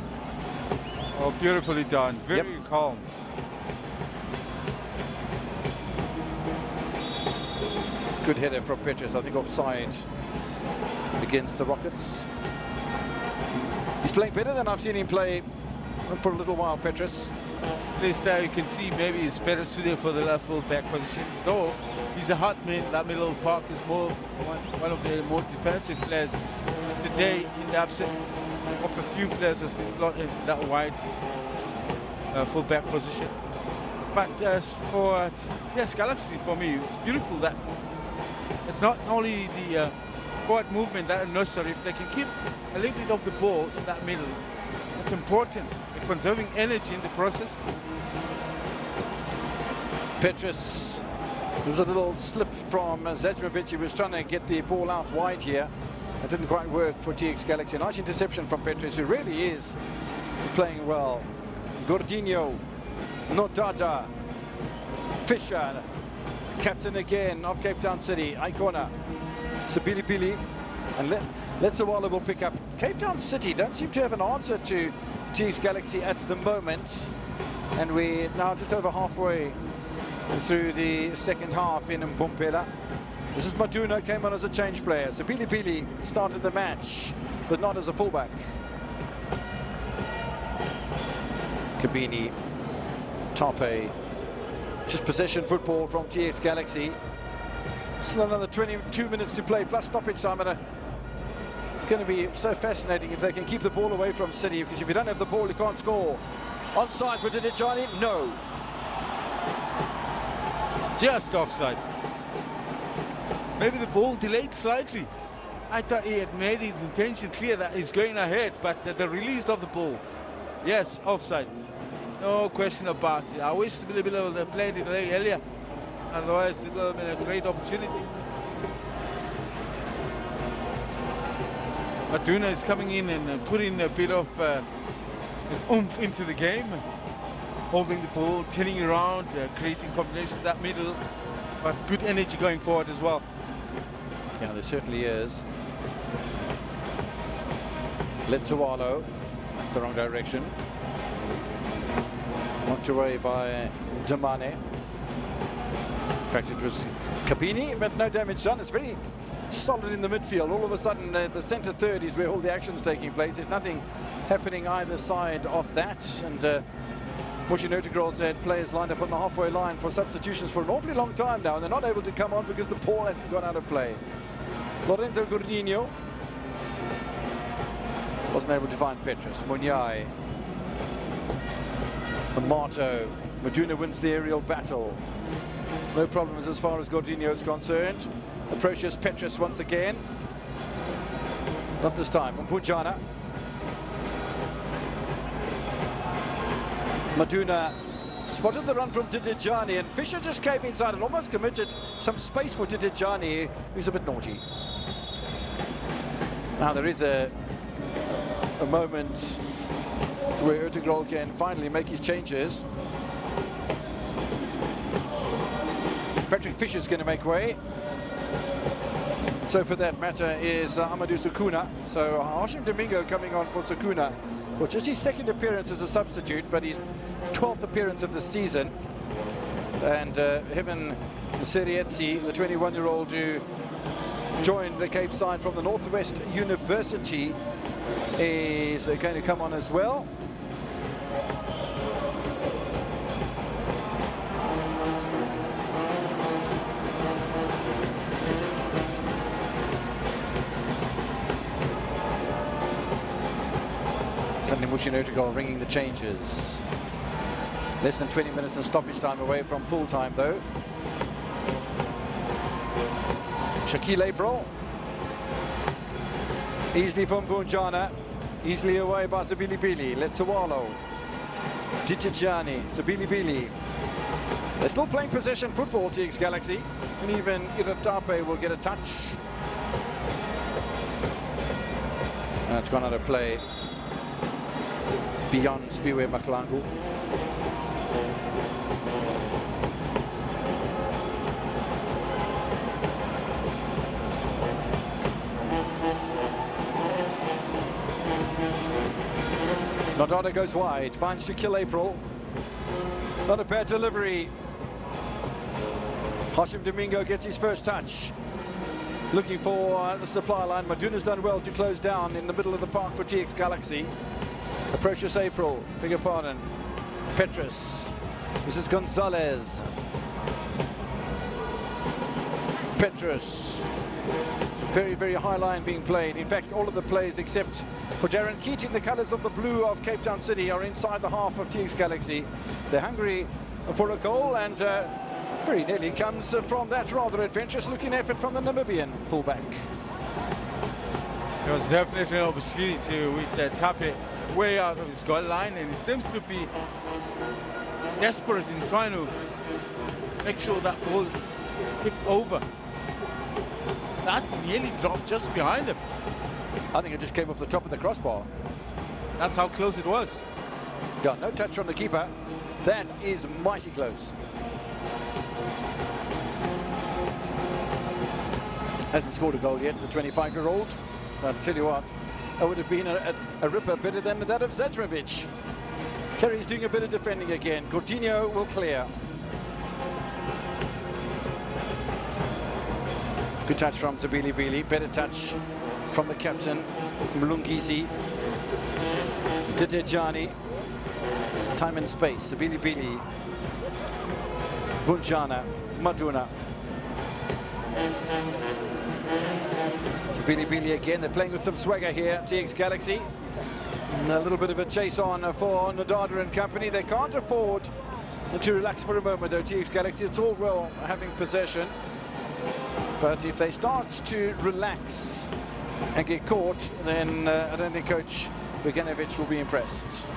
Oh, beautifully done. Very calm. Good header from Petrus. I think offside against the Rockets. He's playing better than I've seen him play for a little while, Petrus. This there you can see maybe he's better suited for the left full back position. Though he's a hot man, that middle of the park is more one of the more defensive players. Today, in the absence of a few players, has been slotted in that wide full back position. But for TX Galaxy, for me, it's beautiful that it's not only the forward movement that is necessary. If they can keep a little bit of the ball in that middle, it's important. Conserving energy in the process. Petrus, there's a little slip from Zedmovic. He was trying to get the ball out wide here. It didn't quite work for TX Galaxy. Nice interception from Petrus, who really is playing well. Gordinho, Nodada, Fisher, captain again of Cape Town City, Aikona, Sabili Bili, and Letsawala will pick up. Cape Town City don't seem to have an answer to TX Galaxy at the moment, and we're now just over halfway through the second half in Mpumpela. This is Maduna, came on as a change player. So Sabili Bili started the match, but not as a fullback. Kabini, Tape, just possession football from TX Galaxy. Still another 22 minutes to play, plus stoppage time, and it's going to be so fascinating if they can keep the ball away from City, because if you don't have the ball, you can't score. Onside for Didejani? No. Just offside. Maybe the ball delayed slightly. I thought he had made his intention clear that he's going ahead, but the release of the ball, yes, offside. No question about it. I wish Billy would have played it earlier. Otherwise, it would have been a great opportunity. Maduna is coming in and putting a bit of oomph into the game, holding the ball, turning around, creating combinations that middle, but good energy going forward as well. Yeah, there certainly is. Letsualo, that's the wrong direction. Knocked away by Damane. In fact, it was Kabini, but no damage done. It's very solid in the midfield. All of a sudden, the centre third is where all the action's taking place. There's nothing happening either side of that. And Mushinotigrol said players lined up on the halfway line for substitutions for an awfully long time now, and they're not able to come on because the ball hasn't gone out of play. Lorenzo Gordinho wasn't able to find Petrus. Munyai. Amato. Maduna wins the aerial battle. No problems as far as Gordinho is concerned. Approaches Petrus once again. Not this time. Mbunjana. Maduna spotted the run from Didijani, and Fisher just came inside and almost committed some space for Didijani, who's a bit naughty. Now there is a moment where Utegrol can finally make his changes. Patrick Fisher's going to make way. So for that matter is Amadou Sukuna. So Hashim Domingo coming on for Sukuna for just his second appearance as a substitute, but his 12th appearance of the season. And Heaven Serietsi, the 21-year-old who joined the Cape side from the Northwest University, is going to come on as well. Suddenly Mushinotigrol ringing the changes. Less than 20 minutes and stoppage time away from full time though. Shaquille April. Easily from Bunjana. Easily away by Sabilibili. Letsualo. Ditijani. Sabilibili. They're still playing possession football, TX Galaxy. And even Iratape will get a touch. That's gone out of play beyond Spiwe Maklangu. Nodada goes wide, finds Shaquille April. Not a bad delivery. Hashim Domingo gets his first touch. Looking for the supply line. Maduna's done well to close down in the middle of the park for TX Galaxy. Approaches April, beg your pardon. Petrus. This is Gonzalez. Petrus. Very, very high line being played. In fact, all of the plays except for Darren Keating, the colours of the blue of Cape Town City, are inside the half of TX Galaxy. They're hungry for a goal, and very nearly comes from that rather adventurous looking effort from the Namibian fullback. There was definitely an opportunity with Tape way out of his goal line, and he seems to be desperate in trying to make sure that ball tipped over. That nearly dropped just behind him. I think it just came off the top of the crossbar. That's how close it was. Yeah, no touch from the keeper. That is mighty close. Hasn't scored a goal yet, the 25-year-old. I'll tell you what, it would have been a ripper better than that of Zedzmovic. Kerry's doing a bit of defending again. Coutinho will clear. Good touch from Sabilibili. Better touch from the captain, Mlungisi. Didejani. Time and space. Sabilibili. Bunjana. Maduna. Sabilibili again. They're playing with some swagger here, TX Galaxy. And a little bit of a chase on for Nodada and company. They can't afford to relax for a moment, though, TX Galaxy. It's all well having possession. But if they start to relax and get caught, then I don't think Coach Boganovic will be impressed.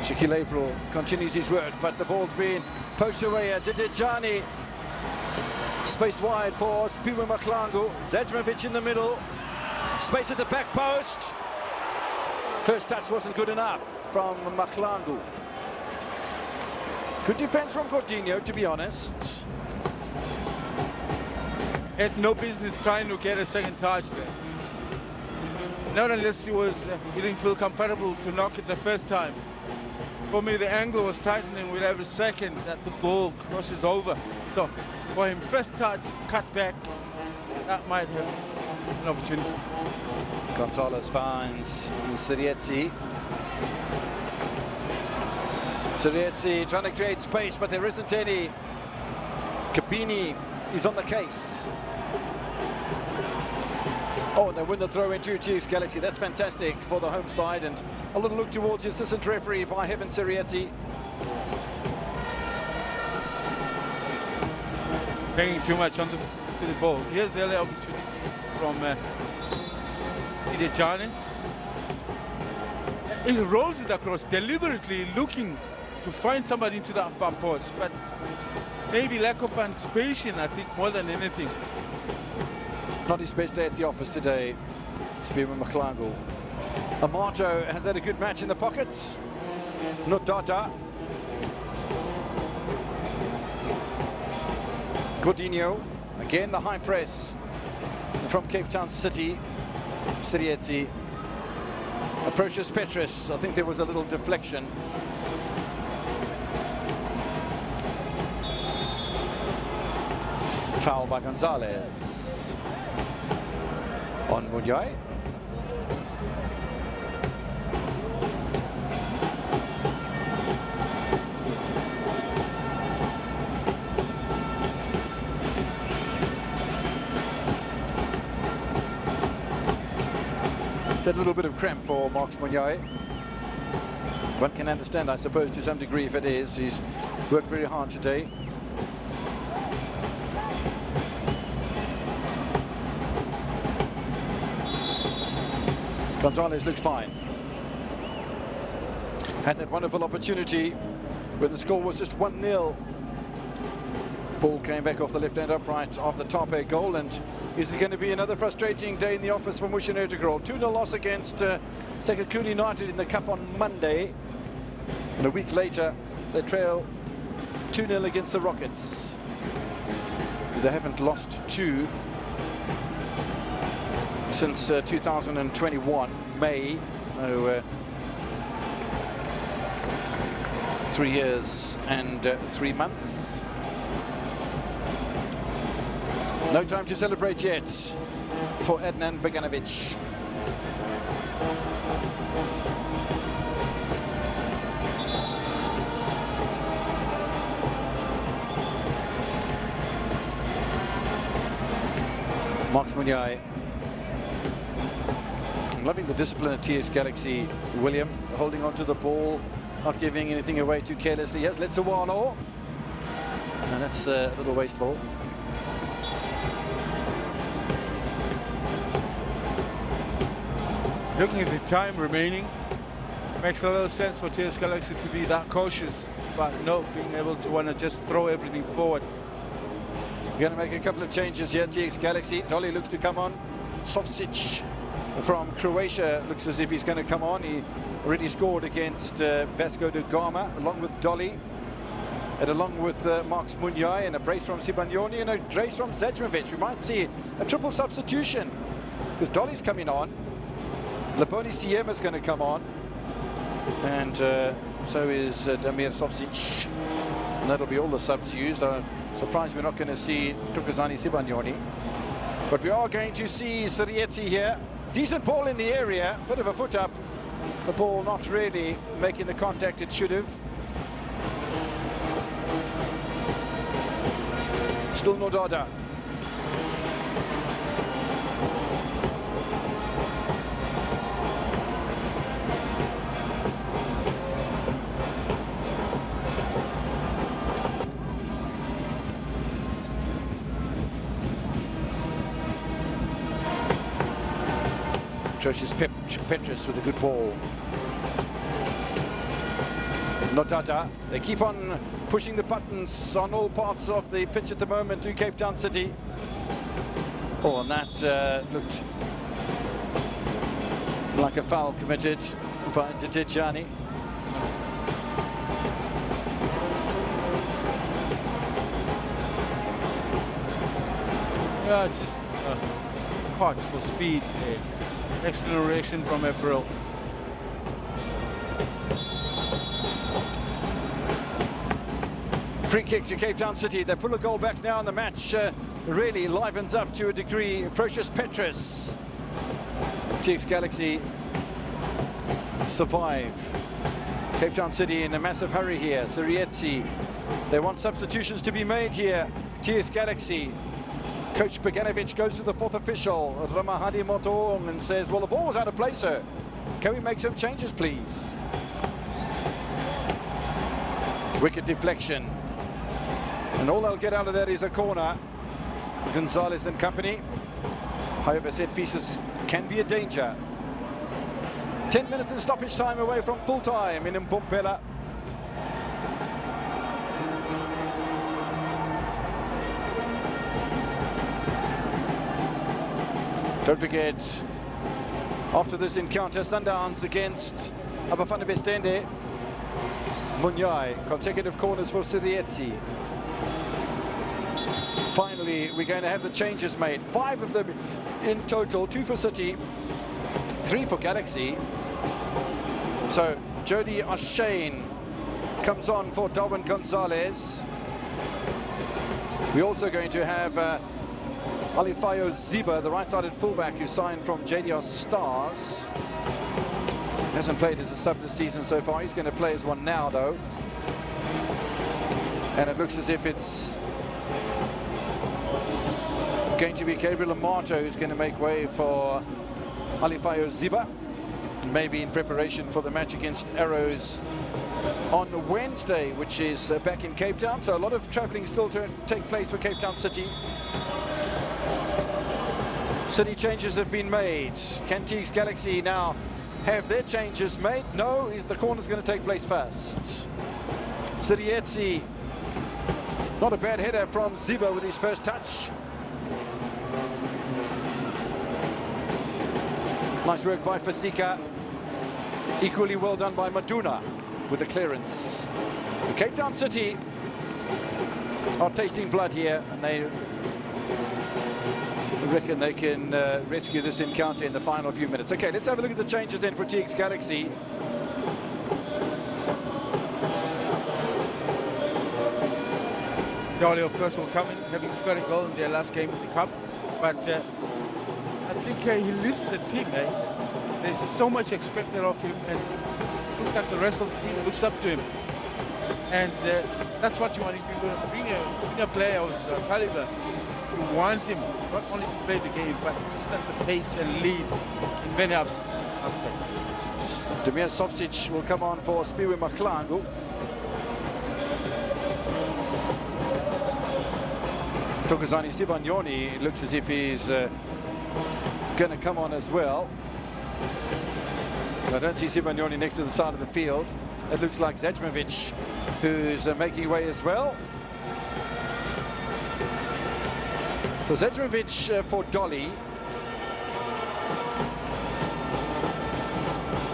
Shaquille April continues his work, but the ball's been poached away at Didejani. Space wide for Spiwe Maklangu. Zedzmovic in the middle. Space at the back post. First touch wasn't good enough from Mahlangu. Good defense from Coutinho, to be honest. Had no business trying to get a second touch there. Not unless he didn't feel comfortable to knock it the first time. For me, the angle was tightening with every second that the ball crosses over. So for him, first touch, cut back, that might have an opportunity. Gonzalez finds Sirietsi. Sirietsi trying to create space, but there isn't any. Capini is on the case. Oh, they win the throw into TX Galaxy. That's fantastic for the home side. And a little look towards the assistant referee by Heaven Sirietsi. Hanging too much onto the ball. Here's the early opportunity from Idejane. He rolls it across, deliberately looking to find somebody into that far post. But maybe lack of anticipation, I think, more than anything. Not his best day at the office today, Spearman Mahlangu. Amato has had a good match in the pocket. Nodada. Coutinho, again the high press from Cape Town City. Sirietsi approaches Petrus. I think there was a little deflection. Foul by Gonzalez on Munyai. It's a little bit of cramp for Marks Munyai. One can understand, I suppose, to some degree if it is. He's worked very hard today. Gonzalez looks fine. Had that wonderful opportunity when the score was just 1-0. Ball came back off the left-hand upright of the Tape goal, and is it going to be another frustrating day in the office for Mushin Ertugrul? 2-0 loss against Sekakuni United in the Cup on Monday. And a week later, they trail 2-0 against the Rockets. They haven't lost two since 2021, May, so 3 years and 3 months. No time to celebrate yet for Adnan Beganovic. Marks Munyai. I'm loving the discipline at TS Galaxy. William holding on to the ball, not giving anything away too carelessly. Yes, Letsawano. And that's a little wasteful. Looking at the time remaining, makes a lot of sense for TS Galaxy to be that cautious, but not being able to want to just throw everything forward. Going to make a couple of changes here, TX Galaxy. Dolly looks to come on. Sovcic from Croatia looks as if he's going to come on. He already scored against Vasco da Gama, along with Dolly, and along with Marks Munyai, and a brace from Sibanyoni and a brace from Zajmovic. We might see a triple substitution, because Dolly's coming on. Laponi Siema's going to come on, and so is Damir Sovcic. And that'll be all the subs used. I'm surprised we're not going to see Tukazani Sibanyoni. But we are going to see Sirietsi here. Decent ball in the area, bit of a foot up. The ball not really making the contact it should have. Still Nodada. Atrocious Petrus with a good ball. Nodada, they keep on pushing the buttons on all parts of the pitch at the moment to Cape Town City. Oh, and that looked like a foul committed by Tejani. Yeah, just caught for speed. Acceleration from April. Free kick to Cape Town City. They pull a goal back now, and the match really livens up to a degree. Precious Petrus. TX Galaxy survive. Cape Town City in a massive hurry here. Sirietsi. They want substitutions to be made here. TX Galaxy. Coach Beganovic goes to the fourth official, Ramahadi Motoong, and says, well, the ball was out of place, sir. Can we make some changes, please? Wicked deflection. And all they'll get out of that is a corner. Gonzalez and company. However, set pieces can be a danger. 10 minutes in stoppage time away from full time in Mpompela. Don't forget, after this encounter, Sundowns against Abafana Bestende. Munyai, consecutive corners for Sirietsi. Finally, we're going to have the changes made. 5 of them in total, 2 for City, 3 for Galaxy. So, Jody O'Shane comes on for Darwin Gonzalez. We're also going to have Alifayo Ziba, the right-sided fullback who signed from JDR Stars. Hasn't played as a sub this season so far. He's going to play as one now, though. And it looks as if it's going to be Gabriel Amato who's going to make way for Alifayo Ziba, maybe in preparation for the match against Arrows on Wednesday, which is back in Cape Town. So a lot of travelling still to take place for Cape Town City. City changes have been made. Can TX Galaxy now have their changes made? No, is the corner's going to take place first. Sirietsi, not a bad header from Ziba with his first touch. Nice work by Fasika. Equally well done by Maduna with the clearance. And Cape Town City are tasting blood here, and they reckon they can rescue this encounter in the final few minutes. Okay, let's have a look at the changes then for TX Galaxy. Dolly, of course, will come in, having scored a goal in their last game of the Cup. But I think he lifts the team, There's so much expected of him, and it looks like the rest of the team looks up to him. And that's what you want if you're going to bring a senior player of caliber. You want him not only to play the game, but to set the pace and lead in many aspects. Demir Sovcic will come on for Spiwe Maklangu. Tokozani Sibanyoni looks as if he's going to come on as well. I don't see Sibanyoni next to the side of the field. It looks like Zajmovic who's making way as well. So Zajmovic for Dolly.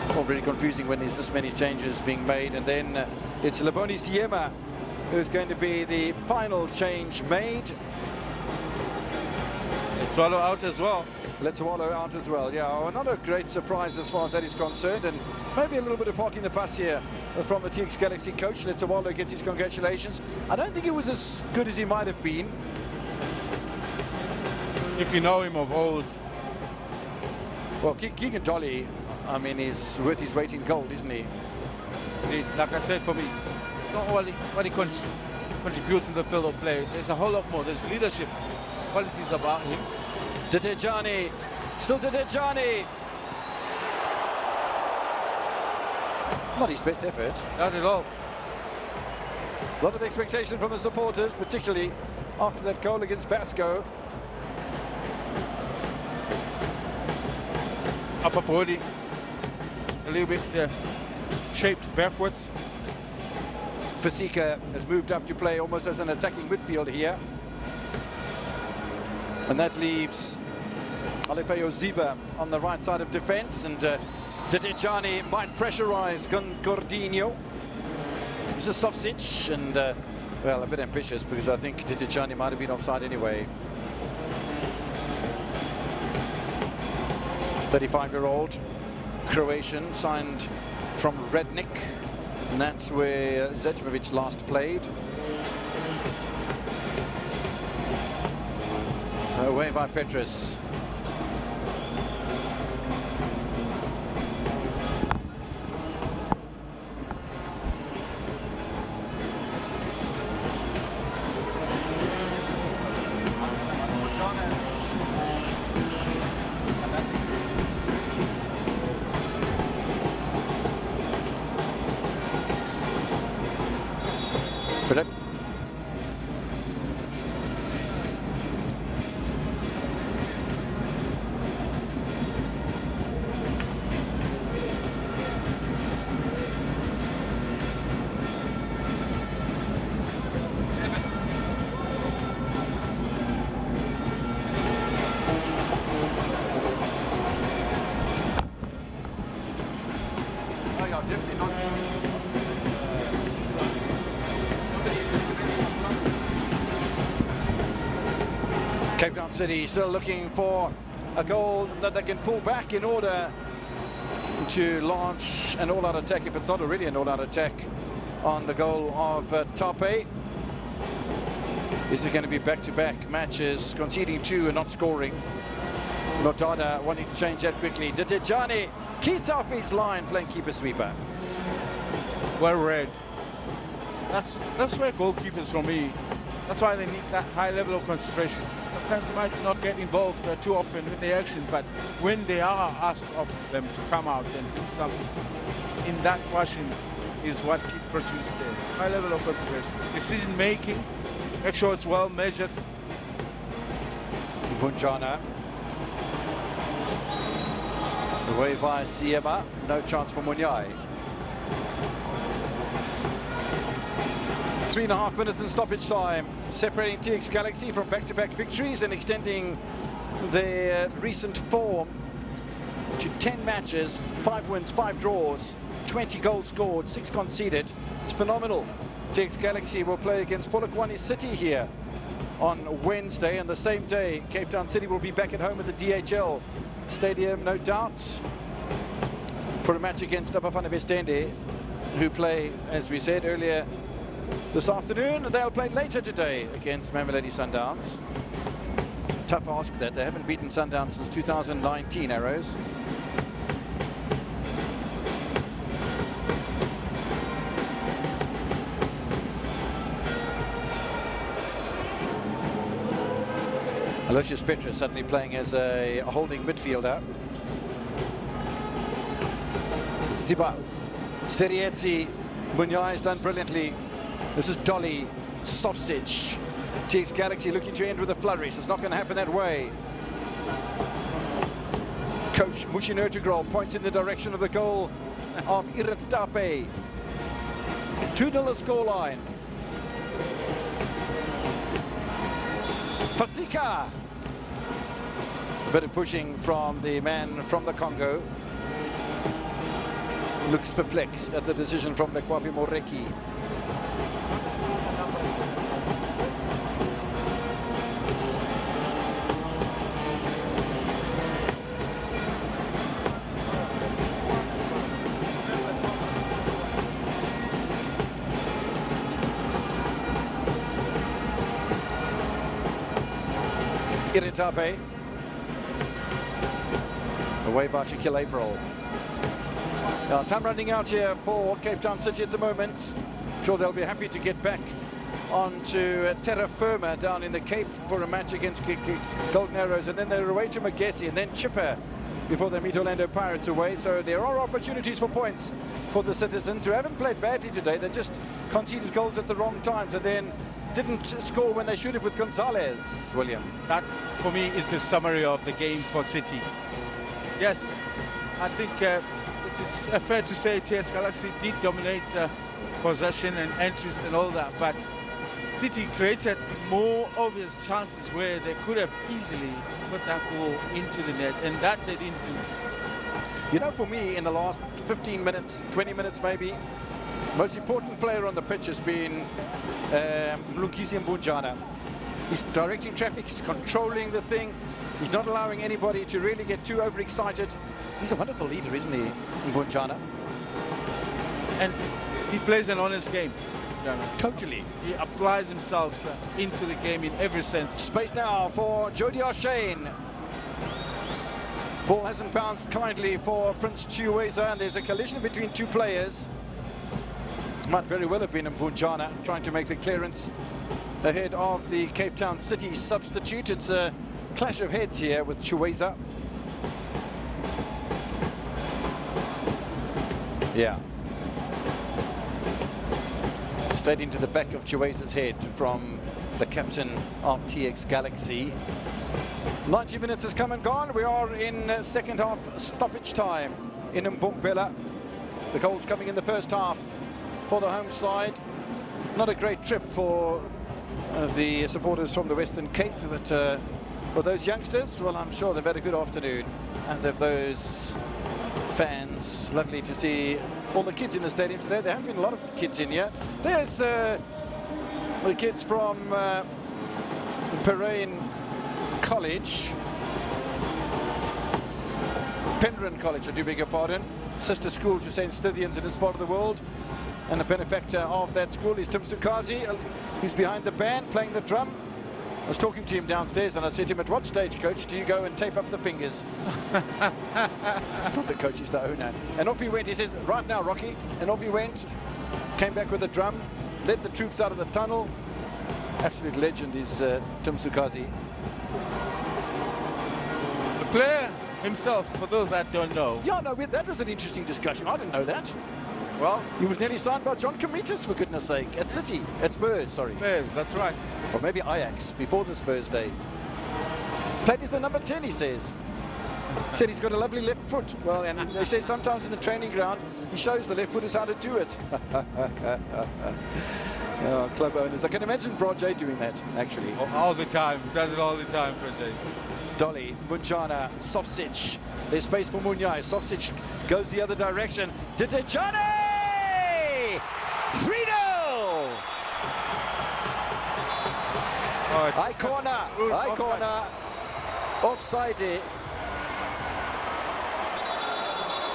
It's all very confusing when there's this many changes being made. And then it's Leboni Siema who's going to be the final change made. Swallow out as well. Let's swallow out as well. Yeah, another great surprise as far as that is concerned, and maybe a little bit of parking the bus here from the TX Galaxy coach. Let's Wallo gets his congratulations. I don't think it was as good as he might have been. If you know him of old. Well, Keegan Dolly, I mean, he's worth his weight in gold, isn't he? Like I said, for me, not only what he contributes in the field of play. There's a whole lot more. There's leadership qualities about him. Dedejani, still Dedejani. Not his best effort. Not at all. A lot of expectation from the supporters, particularly after that goal against Vasco. Upper body, a little bit shaped backwards. Fasika has moved up to play almost as an attacking midfielder here. And that leaves Alifeo Ziba on the right side of defence, and Dedejani might pressurize Gordinho. This is Sofsic, and well, a bit ambitious because I think Dedejani might have been offside anyway. 35-year-old Croatian, signed from Rednik, and that's where Zečević last played. Away by Petrus. Philip. Cape Town City still looking for a goal that they can pull back in order to launch an all-out attack, if it's not already an all-out attack, on the goal of Tape. Is it going to be back-to-back matches, conceding 2 and not scoring? Nodada wanting to change that quickly. Dedejani keeps off his line, playing keeper-sweeper. Well read. That's where goalkeepers, for me, that's why they need that high level of concentration. Sometimes they might not get involved too often with the action, but when they are asked of them to come out and do something in that fashion is what keeps produced there. High level of concentration. Decision making, make sure it's well measured. Bunjana. Away by Siema, no chance for Munyai. 3.5 minutes in stoppage time, separating TX Galaxy from back-to-back victories and extending their recent form to 10 matches, 5 wins, 5 draws, 20 goals scored, 6 conceded. It's phenomenal. TX Galaxy will play against Polokwane City here on Wednesday, and the same day Cape Town City will be back at home at the DHL Stadium, no doubt, for a match against Abafana Westende, who play, as we said earlier, this afternoon. They'll play later today against Mamelodi Sundowns. Tough ask that. They haven't beaten Sundowns since 2019, Arrows. Aloysius Petrus suddenly playing as a holding midfielder. Siba, Serietzi, Munyai has done brilliantly. This is Dolly, Sofsic. TX Galaxy looking to end with a flourish. It's not going to happen that way. Coach Mushin Ertugrol points in the direction of the goal of Iratape. 2-0 scoreline. Fasika. Bit of pushing from the man from the Congo. Looks perplexed at the decision from Lekwapi Moreki. Iritape. Away by Shaquille April. Now, time running out here for Cape Town City at the moment. I'm sure they'll be happy to get back onto terra firma down in the Cape for a match against Golden Arrows, and then they're away to Magesi and then Chipper before they meet Orlando Pirates away. So there are opportunities for points for the Citizens, who haven't played badly today. They just conceded goals at the wrong times and then didn't score when they should have with Gonzalez, William. That, for me, is the summary of the game for City. Yes, I think it is fair to say TS Galaxy did dominate possession and entries and all that, but City created more obvious chances where they could have easily put that goal into the net, and that they didn't do. You know, for me, in the last 15 minutes, 20 minutes maybe, most important player on the pitch has been Mlungisi Mbunjana. He's directing traffic, he's controlling the thing, he's not allowing anybody to really get too overexcited. He's a wonderful leader, isn't he, Mbunjana? And he plays an honest game. Totally. He applies himself into the game in every sense. Space now for Jody O'Shane. Ball hasn't bounced kindly for Prince Chiweza, and there's a collision between two players. Might very well have been Mbunjana trying to make the clearance ahead of the Cape Town City substitute. It's a clash of heads here with Chiweza. Yeah. Straight into the back of Chiweza's head from the captain of TX Galaxy. 90 minutes has come and gone. We are in second half stoppage time in Mbombela. The goals coming in the first half for the home side. Not a great trip for the supporters from the Western Cape, but for those youngsters, well, I'm sure they've had a good afternoon, as have those fans. Lovely to see all the kids in the stadium today. There have been a lot of kids in here. There's the kids from Perrine College, Penryn College, I do beg your pardon, sister school to St. Stithians in this part of the world, and the benefactor of that school is Tim Sukazi. He's behind the band playing the drum. I was talking to him downstairs and I said to him, at what stage, coach, do you go and tape up the fingers? Not the coach, he's the owner. And off he went. He says, right now, Rocky. And off he went, came back with the drum, led the troops out of the tunnel. Absolute legend is Tim Sukazi. The player himself, for those that don't know. Yeah, no, that was an interesting discussion. I didn't know that. Well, he was nearly signed by John Comitas, for goodness sake, at City, at Spurs, sorry. Spurs, that's right. Or maybe Ajax, before the Spurs days. Played as the number 10, he says. Said he's got a lovely left foot. Well, and they say sometimes in the training ground, he shows the left footers how to do it. Oh, club owners. I can imagine Brajay doing that, actually. All the time. Does it all the time, Brajay. Dolly, Mbunjana, Sofsic. There's space for Munyai. Sofsic goes the other direction. Didejane! 3-0! High corner. Offside.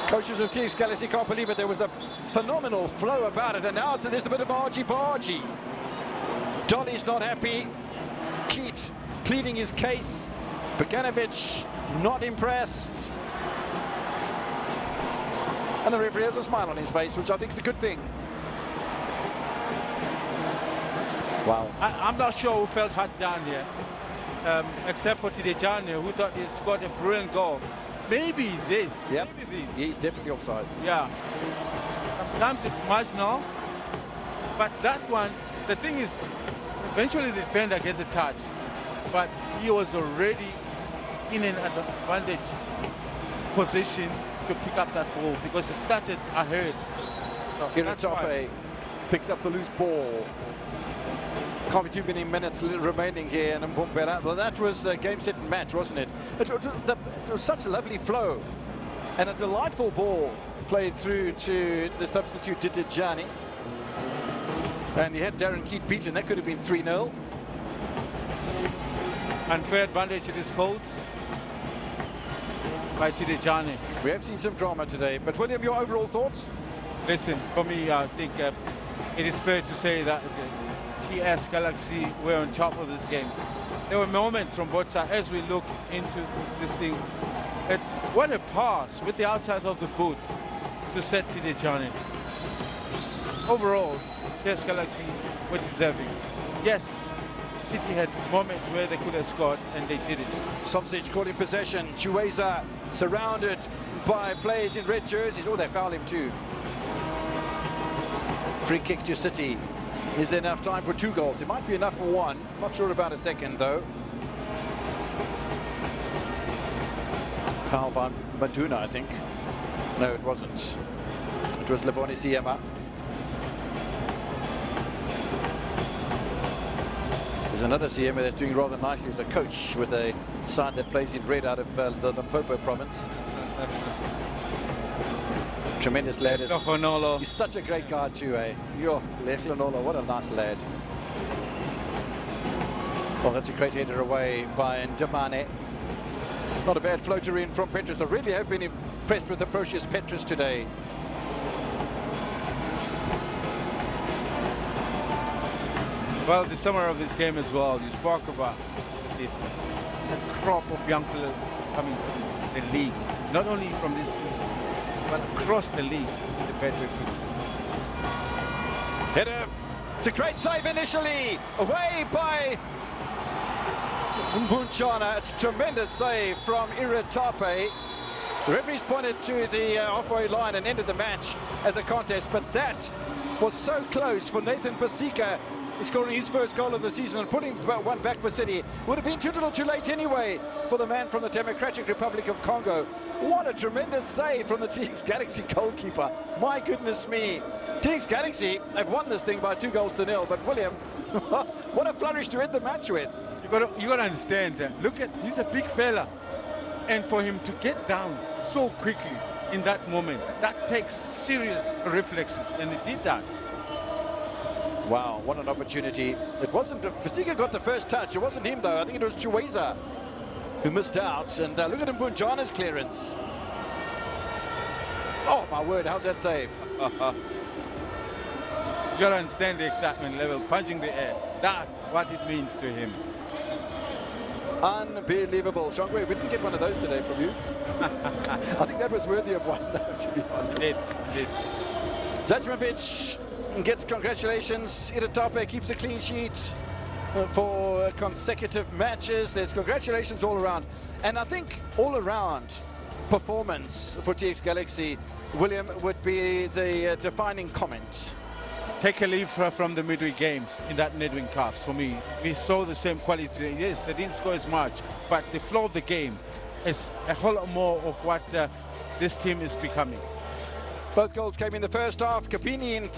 Coaches of TX Galaxy can't believe it. There was a phenomenal flow about it, and now there's a bit of argy-bargy. Dolly's not happy. Keat pleading his case. Boganovic not impressed. And the referee has a smile on his face, which I think is a good thing. Wow. I'm not sure who felt hard down here, except for Tidejane, who thought he'd scored a brilliant goal. Maybe this. Yep. Maybe this. He's definitely offside. Yeah. Sometimes it's marginal, but that one, the thing is, eventually the defender gets a touch, but he was already in an advantage position to pick up that ball because he started ahead. So Iratape picks up the loose ball. Can't be too many minutes remaining here in Mbombela. Well, that was a game, set, and match, wasn't it? It was such a lovely flow and a delightful ball played through to the substitute Didejane. And he had Darren Keat beaten. That could have been 3-0. Unfair advantage it is called by Tidejane. We have seen some drama today, but William, your overall thoughts? Listen, for me, I think it is fair to say that TX Galaxy were on top of this game. There were moments from both sides as we look into this thing. It's what a pass with the outside of the boot to set Tidejane. Overall, TX Galaxy were deserving. Yes, City had moments where they could have scored and they didn't. Sofsic caught in possession. Chiweza surrounded by players in red jerseys. Oh, they fouled him too. Free kick to City. Is there enough time for 2 goals? It might be enough for 1. Not sure about a second, though. Foul by Banduna, I think. No, it wasn't. It was Leboni Siema. There's another Siema that's doing rather nicely as a coach with a side that plays in red out of the Limpopo province. Tremendous lad. Honolo. He's such a great guy too, eh? Yo, Honolo, what a nice lad. Oh, that's a great header away by Ndamane. Not a bad floater in from Petrus. I really have been impressed with the Procius Petrus today. Well, the summer of this game as well, you spoke about the crop of young players coming to the league, not only from this team, but across the league, the better team. Header. It's a great save initially. Away by Mbunchana. It's a tremendous save from Iratape. The referee's pointed to the halfway line and ended the match as a contest, but that was so close for Nathan Pasika, scoring his first goal of the season and putting one back for City. Would have been too little too late anyway for the man from the Democratic Republic of Congo. What a tremendous save from the TX Galaxy goalkeeper. My goodness me. TX Galaxy have won this thing by 2-0, but William, what a flourish to end the match with. You got to understand, look at, he's a big fella. And for him to get down so quickly in that moment, that takes serious reflexes, and he did that. Wow, what an opportunity. It wasn't, Fasika got the first touch. It wasn't him though, I think it was Chiweza who missed out. And look at Mbunjana's clearance. Oh my word, how's that save? You gotta understand the excitement level, punching the air. That's what it means to him. Unbelievable. Shongwe, we didn't get one of those today from you. I think that was worthy of one, to be honest. Zachmanovic gets congratulations. Iratape keeps a clean sheet for consecutive matches. There's congratulations all around. And I think all around performance for TX Galaxy, William, would be the defining comment. Take a leaf from the midweek games in that Nedwin Cups. For me, we saw the same quality. Yes, they didn't score as much, but the flow of the game is a whole lot more of what this team is becoming. Both goals came in the first half. Kapini in